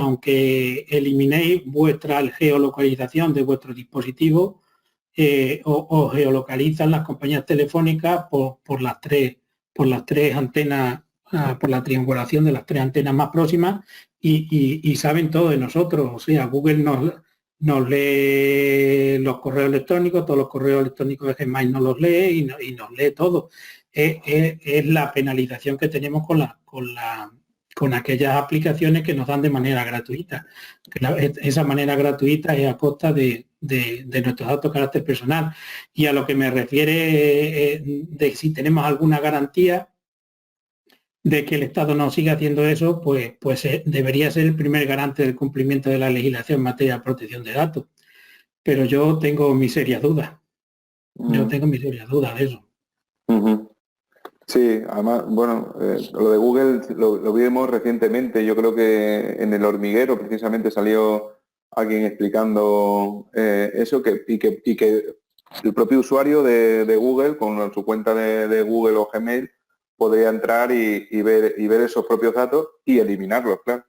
aunque eliminéis vuestra geolocalización de vuestro dispositivo, o geolocalizan las compañías telefónicas por las tres antenas, por la triangulación de las tres antenas más próximas y saben todo de nosotros. O sea, Google nos lee los correos electrónicos, todos los correos electrónicos de Gmail nos los lee y nos lee todo. Es la penalización que tenemos con aquellas aplicaciones que nos dan de manera gratuita. Esa manera gratuita es a costa de nuestros datos de carácter personal. Y a lo que me refiere de si tenemos alguna garantía de que el Estado no siga haciendo eso, pues debería ser el primer garante del cumplimiento de la legislación en materia de protección de datos. Pero yo tengo mis serias dudas. Yo tengo mis serias dudas de eso. Sí, además, bueno, lo de Google lo vimos recientemente. Yo creo que en El Hormiguero precisamente salió alguien explicando eso, y que el propio usuario de Google, con su cuenta de Google o Gmail, podría entrar y ver esos propios datos y eliminarlos, claro.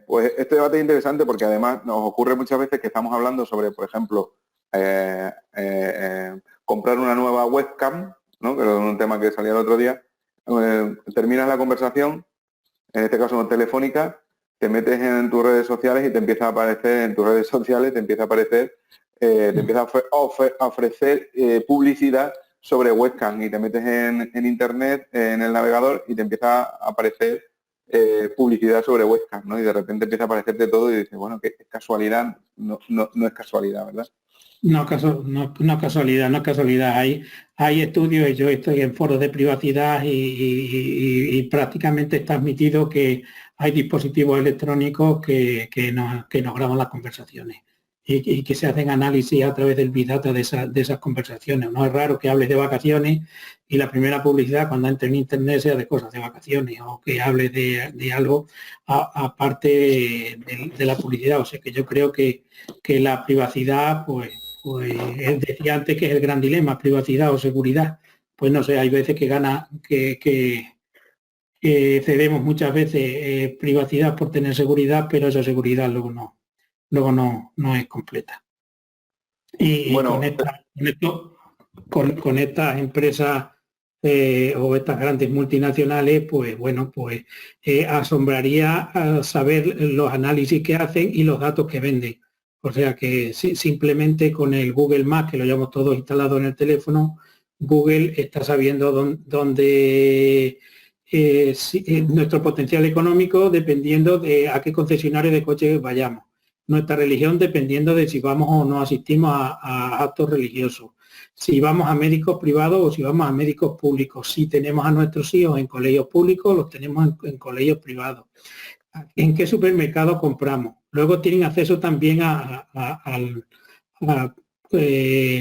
Pues este debate es interesante porque además nos ocurre muchas veces que estamos hablando sobre, por ejemplo, comprar una nueva webcam, ¿no? Que es un tema que salía el otro día. Terminas la conversación, en este caso no telefónica, te metes en tus redes sociales y te empieza a aparecer te empieza a ofrecer publicidad sobre webcam y te metes en internet, en el navegador y te empieza a aparecer publicidad sobre webcam, ¿no? Y de repente empieza a aparecerte todo y dices, bueno, que es casualidad, no es casualidad, ¿verdad? No es casualidad. Hay estudios, y yo estoy en foros de privacidad y prácticamente está admitido que hay dispositivos electrónicos que nos graban las conversaciones. y que se hacen análisis a través del Big Data de esas conversaciones. No es raro que hables de vacaciones y la primera publicidad cuando entre en Internet sea de cosas de vacaciones, o que hables de algo aparte de la publicidad. O sea que yo creo que la privacidad, pues decía antes que es el gran dilema, privacidad o seguridad. Pues no sé, hay veces que gana, que cedemos muchas veces privacidad por tener seguridad, pero esa seguridad luego no es completa. Y Bueno, con estas empresas o estas grandes multinacionales, pues bueno, pues asombraría a saber los análisis que hacen y los datos que venden. O sea que simplemente con el Google Maps, que lo llevamos todos instalado en el teléfono, Google está sabiendo dónde nuestro potencial económico dependiendo de a qué concesionario de coches vayamos. Nuestra religión dependiendo de si vamos o no asistimos a actos religiosos, si vamos a médicos privados o si vamos a médicos públicos, si tenemos a nuestros hijos en colegios públicos, los tenemos en colegios privados, en qué supermercado compramos. Luego tienen acceso también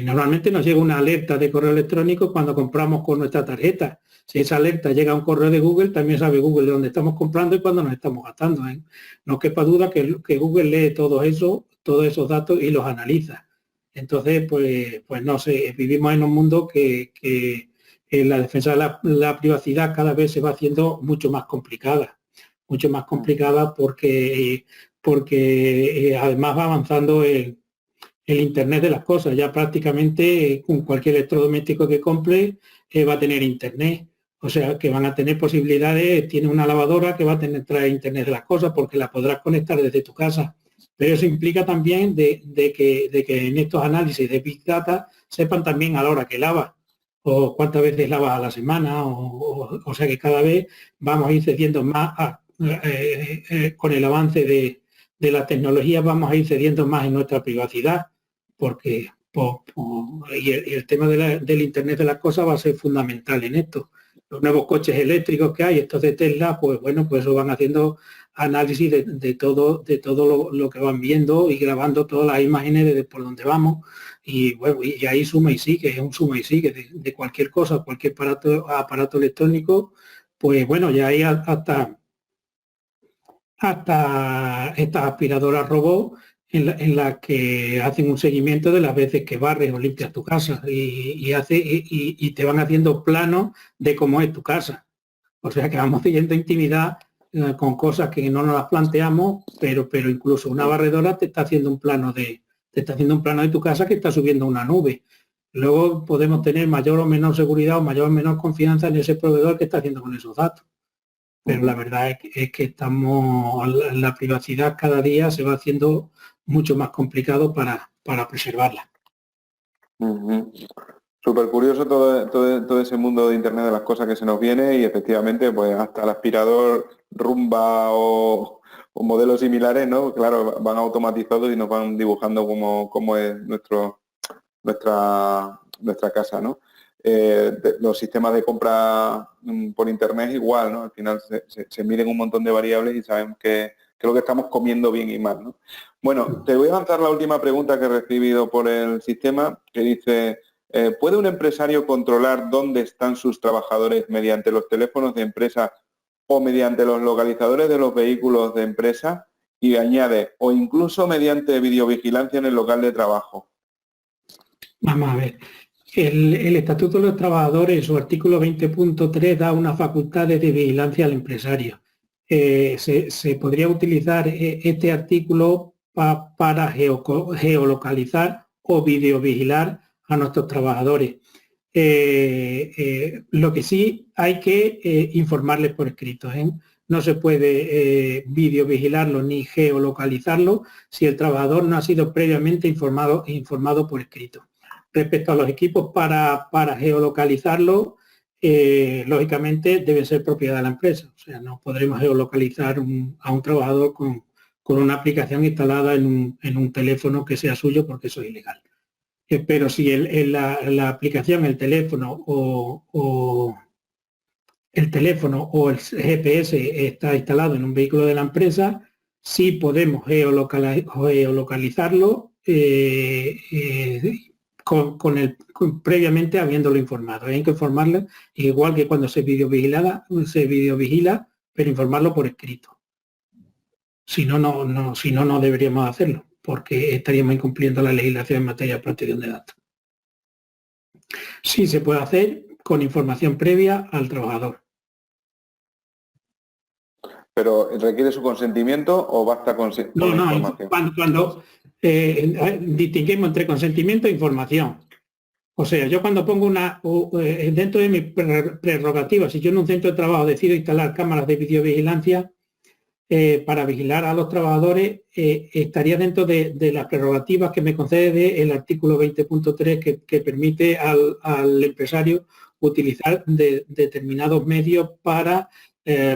normalmente nos llega una alerta de correo electrónico cuando compramos con nuestra tarjeta. Si esa alerta llega a un correo de Google, también sabe Google de dónde estamos comprando y cuándo nos estamos gastando. No quepa duda que Google lee todos esos datos y los analiza. Entonces, pues no sé, vivimos en un mundo que la defensa de la privacidad cada vez se va haciendo mucho más complicada porque además va avanzando el Internet de las cosas. Ya prácticamente con cualquier electrodoméstico que compre va a tener Internet. O sea, que van a tener posibilidades, tiene una lavadora que va a traer Internet de las cosas porque la podrás conectar desde tu casa. Pero eso implica también de que en estos análisis de Big Data sepan también a la hora que lavas o cuántas veces lavas a la semana. O sea que cada vez vamos a ir cediendo más con el avance de la tecnología, vamos a ir cediendo más en nuestra privacidad, porque el tema del Internet de las cosas va a ser fundamental en esto. Los nuevos coches eléctricos que hay, estos de Tesla, pues bueno, pues eso van haciendo análisis de todo lo que van viendo y grabando todas las imágenes de por donde vamos, y bueno, y ahí suma y sigue, es un suma y sigue de cualquier cosa, cualquier aparato electrónico, pues bueno, ya hay hasta estas aspiradoras robot en la que hacen un seguimiento de las veces que barres o limpias tu casa y te van haciendo planos de cómo es tu casa. O sea que vamos teniendo intimidad con cosas que no nos las planteamos, pero incluso una barredora te está haciendo un plano de tu casa que está subiendo a una nube. Luego podemos tener mayor o menor seguridad o mayor o menor confianza en ese proveedor que está haciendo con esos datos. Pero la verdad es que la privacidad cada día se va haciendo mucho más complicado para preservarla. Súper curioso todo ese mundo de Internet de las cosas que se nos viene, y efectivamente pues hasta el aspirador Rumba o modelos similares, ¿no? Claro, van automatizados y nos van dibujando cómo es nuestra casa, ¿no? Los sistemas de compra por Internet es igual, ¿no? Al final se miden un montón de variables y saben qué es lo que estamos comiendo bien y mal, ¿no? Bueno, te voy a lanzar la última pregunta que he recibido por el sistema, que dice: ¿puede un empresario controlar dónde están sus trabajadores mediante los teléfonos de empresa o mediante los localizadores de los vehículos de empresa? Y añade, o incluso mediante videovigilancia en el local de trabajo. Vamos a ver. El Estatuto de los Trabajadores, su artículo 20.3, da una facultad de vigilancia al empresario. Se podría utilizar este artículo para geolocalizar o videovigilar a nuestros trabajadores. Lo que sí hay que informarles por escrito. No se puede videovigilarlo ni geolocalizarlo si el trabajador no ha sido previamente informado por escrito. Respecto a los equipos para geolocalizarlo, lógicamente deben ser propiedad de la empresa. O sea, no podremos geolocalizar a un trabajador con una aplicación instalada en un teléfono que sea suyo, porque eso es ilegal. Pero si la aplicación, el teléfono o el GPS está instalado en un vehículo de la empresa, sí podemos geolocalizarlo previamente habiéndolo informado. Hay que informarle, igual que cuando se videovigila, pero informarlo por escrito. Si no, no deberíamos hacerlo, porque estaríamos incumpliendo la legislación en materia de protección de datos. Sí se puede hacer con información previa al trabajador. ¿Pero requiere su consentimiento o basta con información? Cuando distinguimos entre consentimiento e información. O sea, yo cuando pongo dentro de mis prerrogativas, si yo en un centro de trabajo decido instalar cámaras de videovigilancia para vigilar a los trabajadores, estaría dentro de las prerrogativas que me concede el artículo 20.3 que permite al empresario utilizar determinados medios para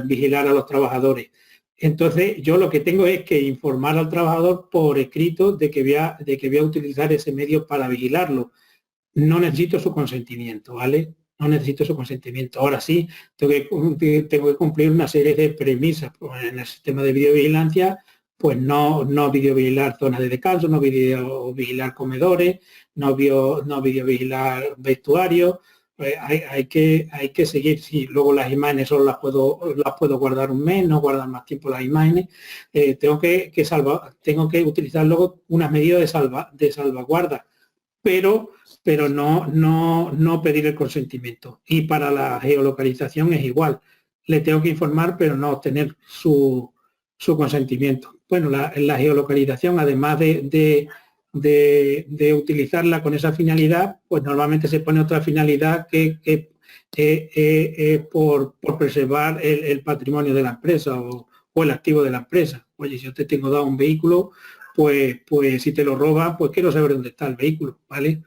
vigilar a los trabajadores. Entonces, yo lo que tengo es que informar al trabajador por escrito de que voy a utilizar ese medio para vigilarlo. No necesito su consentimiento, ¿vale? No necesito su consentimiento. Ahora sí, tengo que cumplir una serie de premisas. Pues en el sistema de videovigilancia, pues no videovigilar zonas de descanso, no videovigilar comedores, no videovigilar vestuarios. Hay que seguir. Sí, luego las imágenes solo las puedo guardar un mes, no guardar más tiempo las imágenes. Tengo que utilizar luego unas medidas de salvaguarda, pero no pedir el consentimiento. Y para la geolocalización es igual. Le tengo que informar, pero no obtener su consentimiento. Bueno, la geolocalización, además de utilizarla con esa finalidad, pues normalmente se pone otra finalidad que por preservar el patrimonio de la empresa o el activo de la empresa. Oye, si yo te tengo dado un vehículo, pues si te lo roban, pues quiero saber dónde está el vehículo, ¿vale?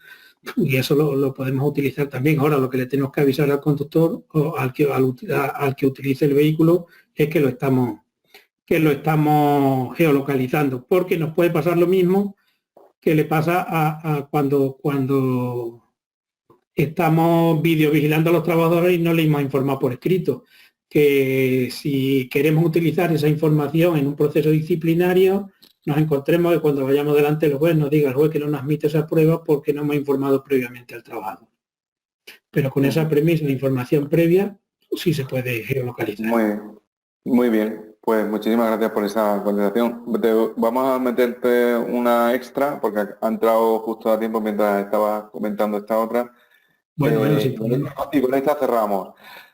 Y eso lo podemos utilizar también. Ahora lo que le tenemos que avisar al conductor o al que utilice el vehículo es que lo estamos geolocalizando, porque nos puede pasar lo mismo que le pasa a cuando estamos videovigilando a los trabajadores y no le hemos informado por escrito, que si queremos utilizar esa información en un proceso disciplinario, nos encontremos que cuando vayamos delante del juez nos diga el juez que no nos admite esa prueba porque no hemos informado previamente al trabajador. Pero con esa premisa de información previa sí se puede geolocalizar. Muy bien. Pues muchísimas gracias por esa contestación. Vamos a meterte una extra porque ha entrado justo a tiempo mientras estaba comentando esta otra. Bueno, sí. Y con esta cerramos.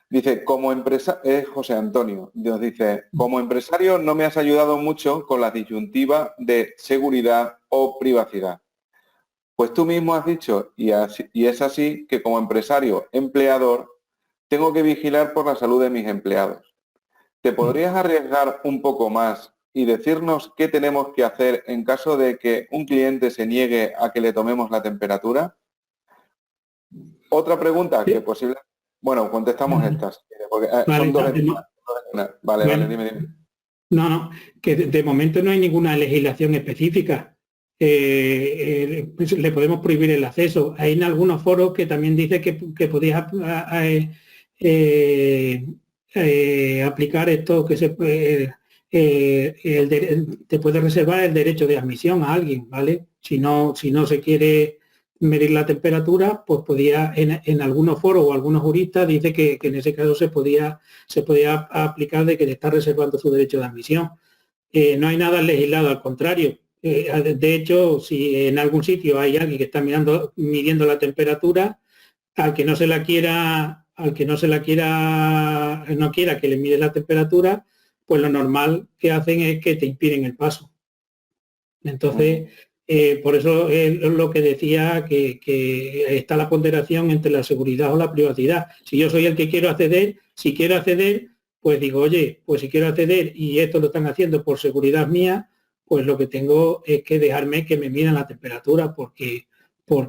Dice, como empresa, es José Antonio, nos dice, como empresario no me has ayudado mucho con la disyuntiva de seguridad o privacidad. Pues tú mismo has dicho, y es así, que como empresario empleador tengo que vigilar por la salud de mis empleados. ¿Te podrías arriesgar un poco más y decirnos qué tenemos que hacer en caso de que un cliente se niegue a que le tomemos la temperatura? Otra pregunta que posible... Bueno, contestamos estas, porque son dos. Vale, dime. No, que de momento no hay ninguna legislación específica. Pues le podemos prohibir el acceso. Hay en algunos foros que también dice que podías aplicar esto, que te puede reservar el derecho de admisión a alguien, ¿vale? Si no se quiere medir la temperatura, pues podía, en algunos foros o algunos juristas dice que en ese caso se podía aplicar de que le está reservando su derecho de admisión. No hay nada legislado, al contrario. De hecho, si en algún sitio hay alguien que está midiendo la temperatura, al que no quiera que le mide la temperatura, pues lo normal que hacen es que te impiden el paso. Entonces, por eso es lo que decía que está la ponderación entre la seguridad o la privacidad. Si yo soy el que quiero acceder, pues digo, oye, pues si quiero acceder y esto lo están haciendo por seguridad mía, pues lo que tengo es que dejarme que me midan la temperatura porque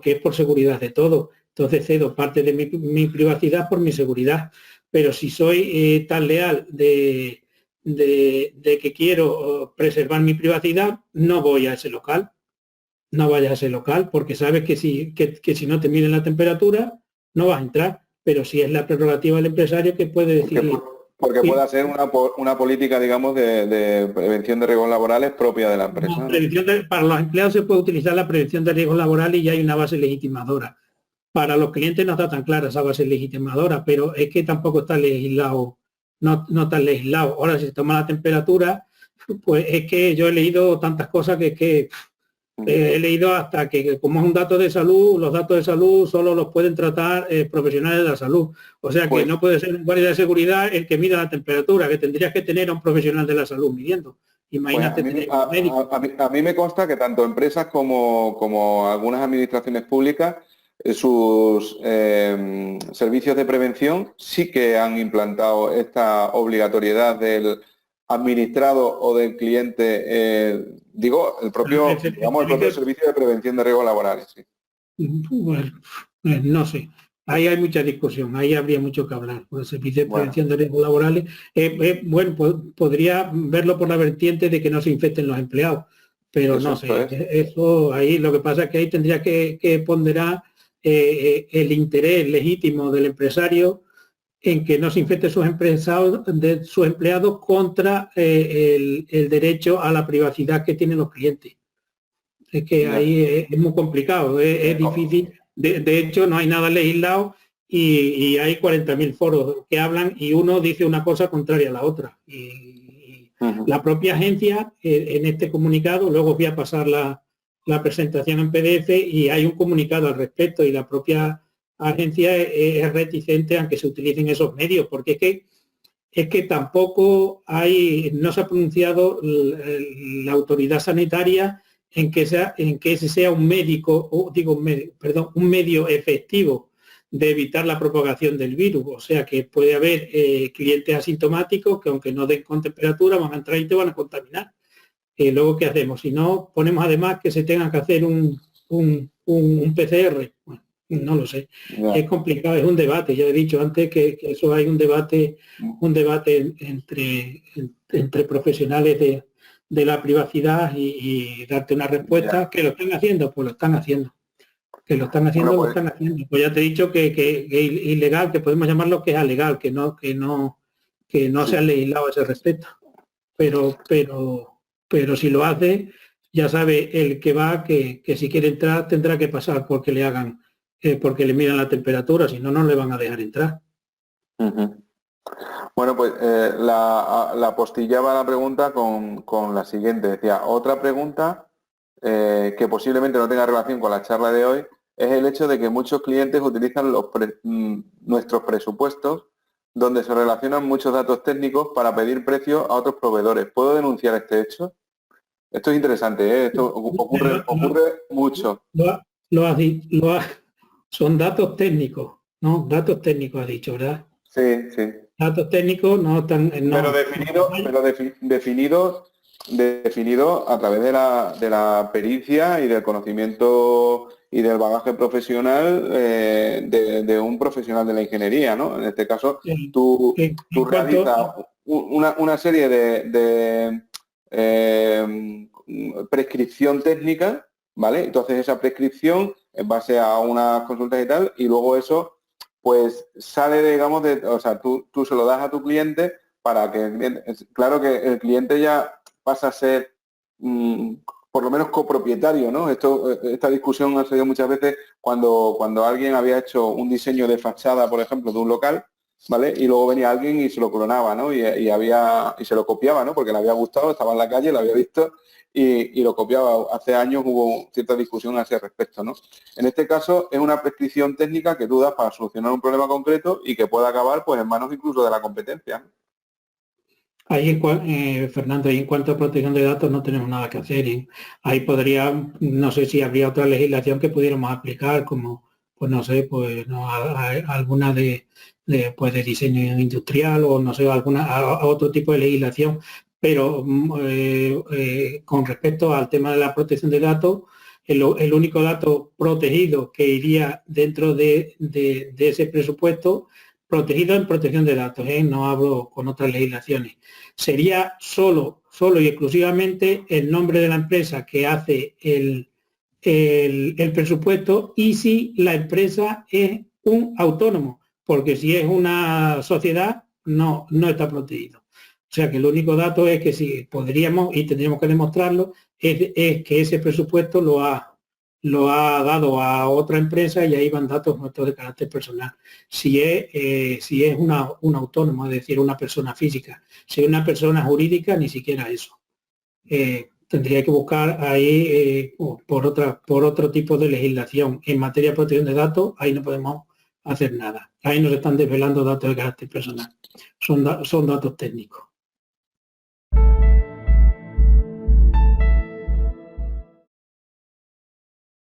es por seguridad de todo. Entonces cedo parte de mi privacidad por mi seguridad. Pero si soy tan leal de que quiero preservar mi privacidad, no voy a ese local. No vayas a ese local porque sabes que si no te miden la temperatura, no vas a entrar. Pero si es la prerrogativa del empresario que puede decir... Porque Y pueda ser una política, digamos, de prevención de riesgos laborales propia de la empresa, ¿no? para los empleados se puede utilizar la prevención de riesgos laborales y ya hay una base legitimadora. Para los clientes no está tan clara esa base legitimadora, pero es que tampoco está legislado, no está legislado. Ahora, si se toma la temperatura, pues es que yo he leído tantas cosas que he leído hasta que como es un dato de salud, los datos de salud solo los pueden tratar profesionales de la salud. O sea que Pues, no puede ser un guardia de seguridad el que mida la temperatura, que tendrías que tener a un profesional de la salud midiendo. pues Imagínate tener un médico. a mí me consta que tanto empresas como algunas administraciones públicas, sus servicios de prevención sí que han implantado esta obligatoriedad del administrado o del cliente, digo, digamos, el propio servicio de prevención de riesgos laborales. Sí. Bueno, no sé. Ahí hay mucha discusión, ahí habría mucho que hablar. Por el servicio de prevención de riesgos laborales, bueno, pues podría verlo por la vertiente de que no se infecten los empleados, pero Eso no sé. es. Eso ahí lo que pasa es que ahí tendría que ponderar el interés legítimo del empresario en que no se infecte sus empleados contra el derecho a la privacidad que tienen los clientes. Es que ahí es muy complicado, es difícil. De hecho, no hay nada legislado y hay 40.000 foros que hablan y uno dice una cosa contraria a la otra. Y la propia agencia, en este comunicado, luego voy a pasar la presentación en PDF y hay un comunicado al respecto y la propia agencia es reticente a que se utilicen esos medios, porque es que tampoco no se ha pronunciado la autoridad sanitaria en que ese sea un un medio efectivo de evitar la propagación del virus. O sea que puede haber clientes asintomáticos que aunque no den con temperatura van a entrar y te van a contaminar. Luego, ¿qué hacemos? Si no, ponemos además que se tenga que hacer un PCR. Bueno, no lo sé. Es complicado, es un debate. Ya he dicho antes que eso hay un debate entre profesionales de la privacidad y darte una respuesta. Que lo están haciendo, pues lo están haciendo. Que lo están haciendo, Bueno, lo están haciendo. Pues ya te he dicho que ilegal, que podemos llamarlo que es alegal, que no sí. se ha legislado a ese respecto. Pero si lo hace, ya sabe el que va que si quiere entrar tendrá que pasar porque le hagan, porque le midan la temperatura, si no, no le van a dejar entrar. Bueno, pues la postillaba la pregunta con la siguiente. Decía, otra pregunta que posiblemente no tenga relación con la charla de hoy es el hecho de que muchos clientes utilizan nuestros presupuestos donde se relacionan muchos datos técnicos para pedir precios a otros proveedores. ¿Puedo denunciar este hecho? Esto es interesante, ¿eh? Esto ocurre mucho. Son datos técnicos, ¿no? Datos técnicos ha dicho, ¿verdad? Sí, sí. Datos técnicos no están... Pero definido a través de la pericia y del conocimiento y del bagaje profesional de un profesional de la ingeniería, ¿no? En este caso, tú realizas una serie de prescripción técnica, ¿vale? Entonces esa prescripción en base a unas consultas y tal, y luego eso pues sale, digamos, o sea, tú se lo das a tu cliente para que, claro que el cliente ya pasa a ser por lo menos copropietario, ¿no? Esta discusión ha salido muchas veces cuando alguien había hecho un diseño de fachada, por ejemplo, de un local, ¿vale? Y luego venía alguien y se lo clonaba, ¿no? Y se lo copiaba, ¿no? Porque le había gustado, estaba en la calle, lo había visto y lo copiaba. Hace años hubo cierta discusión a ese respecto, ¿no? En este caso es una prescripción técnica que tú das para solucionar un problema concreto y que puede acabar pues en manos incluso de la competencia. Ahí, Fernando, ahí en cuanto a protección de datos no tenemos nada que hacer. Ahí podría, no sé si habría otra legislación que pudiéramos aplicar, como, pues no sé, pues no, alguna de diseño industrial o no sé, a otro tipo de legislación. Pero con respecto al tema de la protección de datos, el único dato protegido que iría dentro de ese presupuesto, protegido en protección de datos, no hablo con otras legislaciones, sería solo y exclusivamente el nombre de la empresa que hace el presupuesto y si la empresa es un autónomo, porque si es una sociedad, no está protegido. O sea que el único dato es que si podríamos, y tendríamos que demostrarlo, es que ese presupuesto lo ha dado a otra empresa y ahí van datos nuestros de carácter personal. Si es un autónomo, es decir, una persona física. Si es una persona jurídica, ni siquiera eso. Tendría que buscar ahí por otro tipo de legislación. En materia de protección de datos, ahí no podemos hacer nada. Ahí nos están desvelando datos de carácter personal. Son datos técnicos.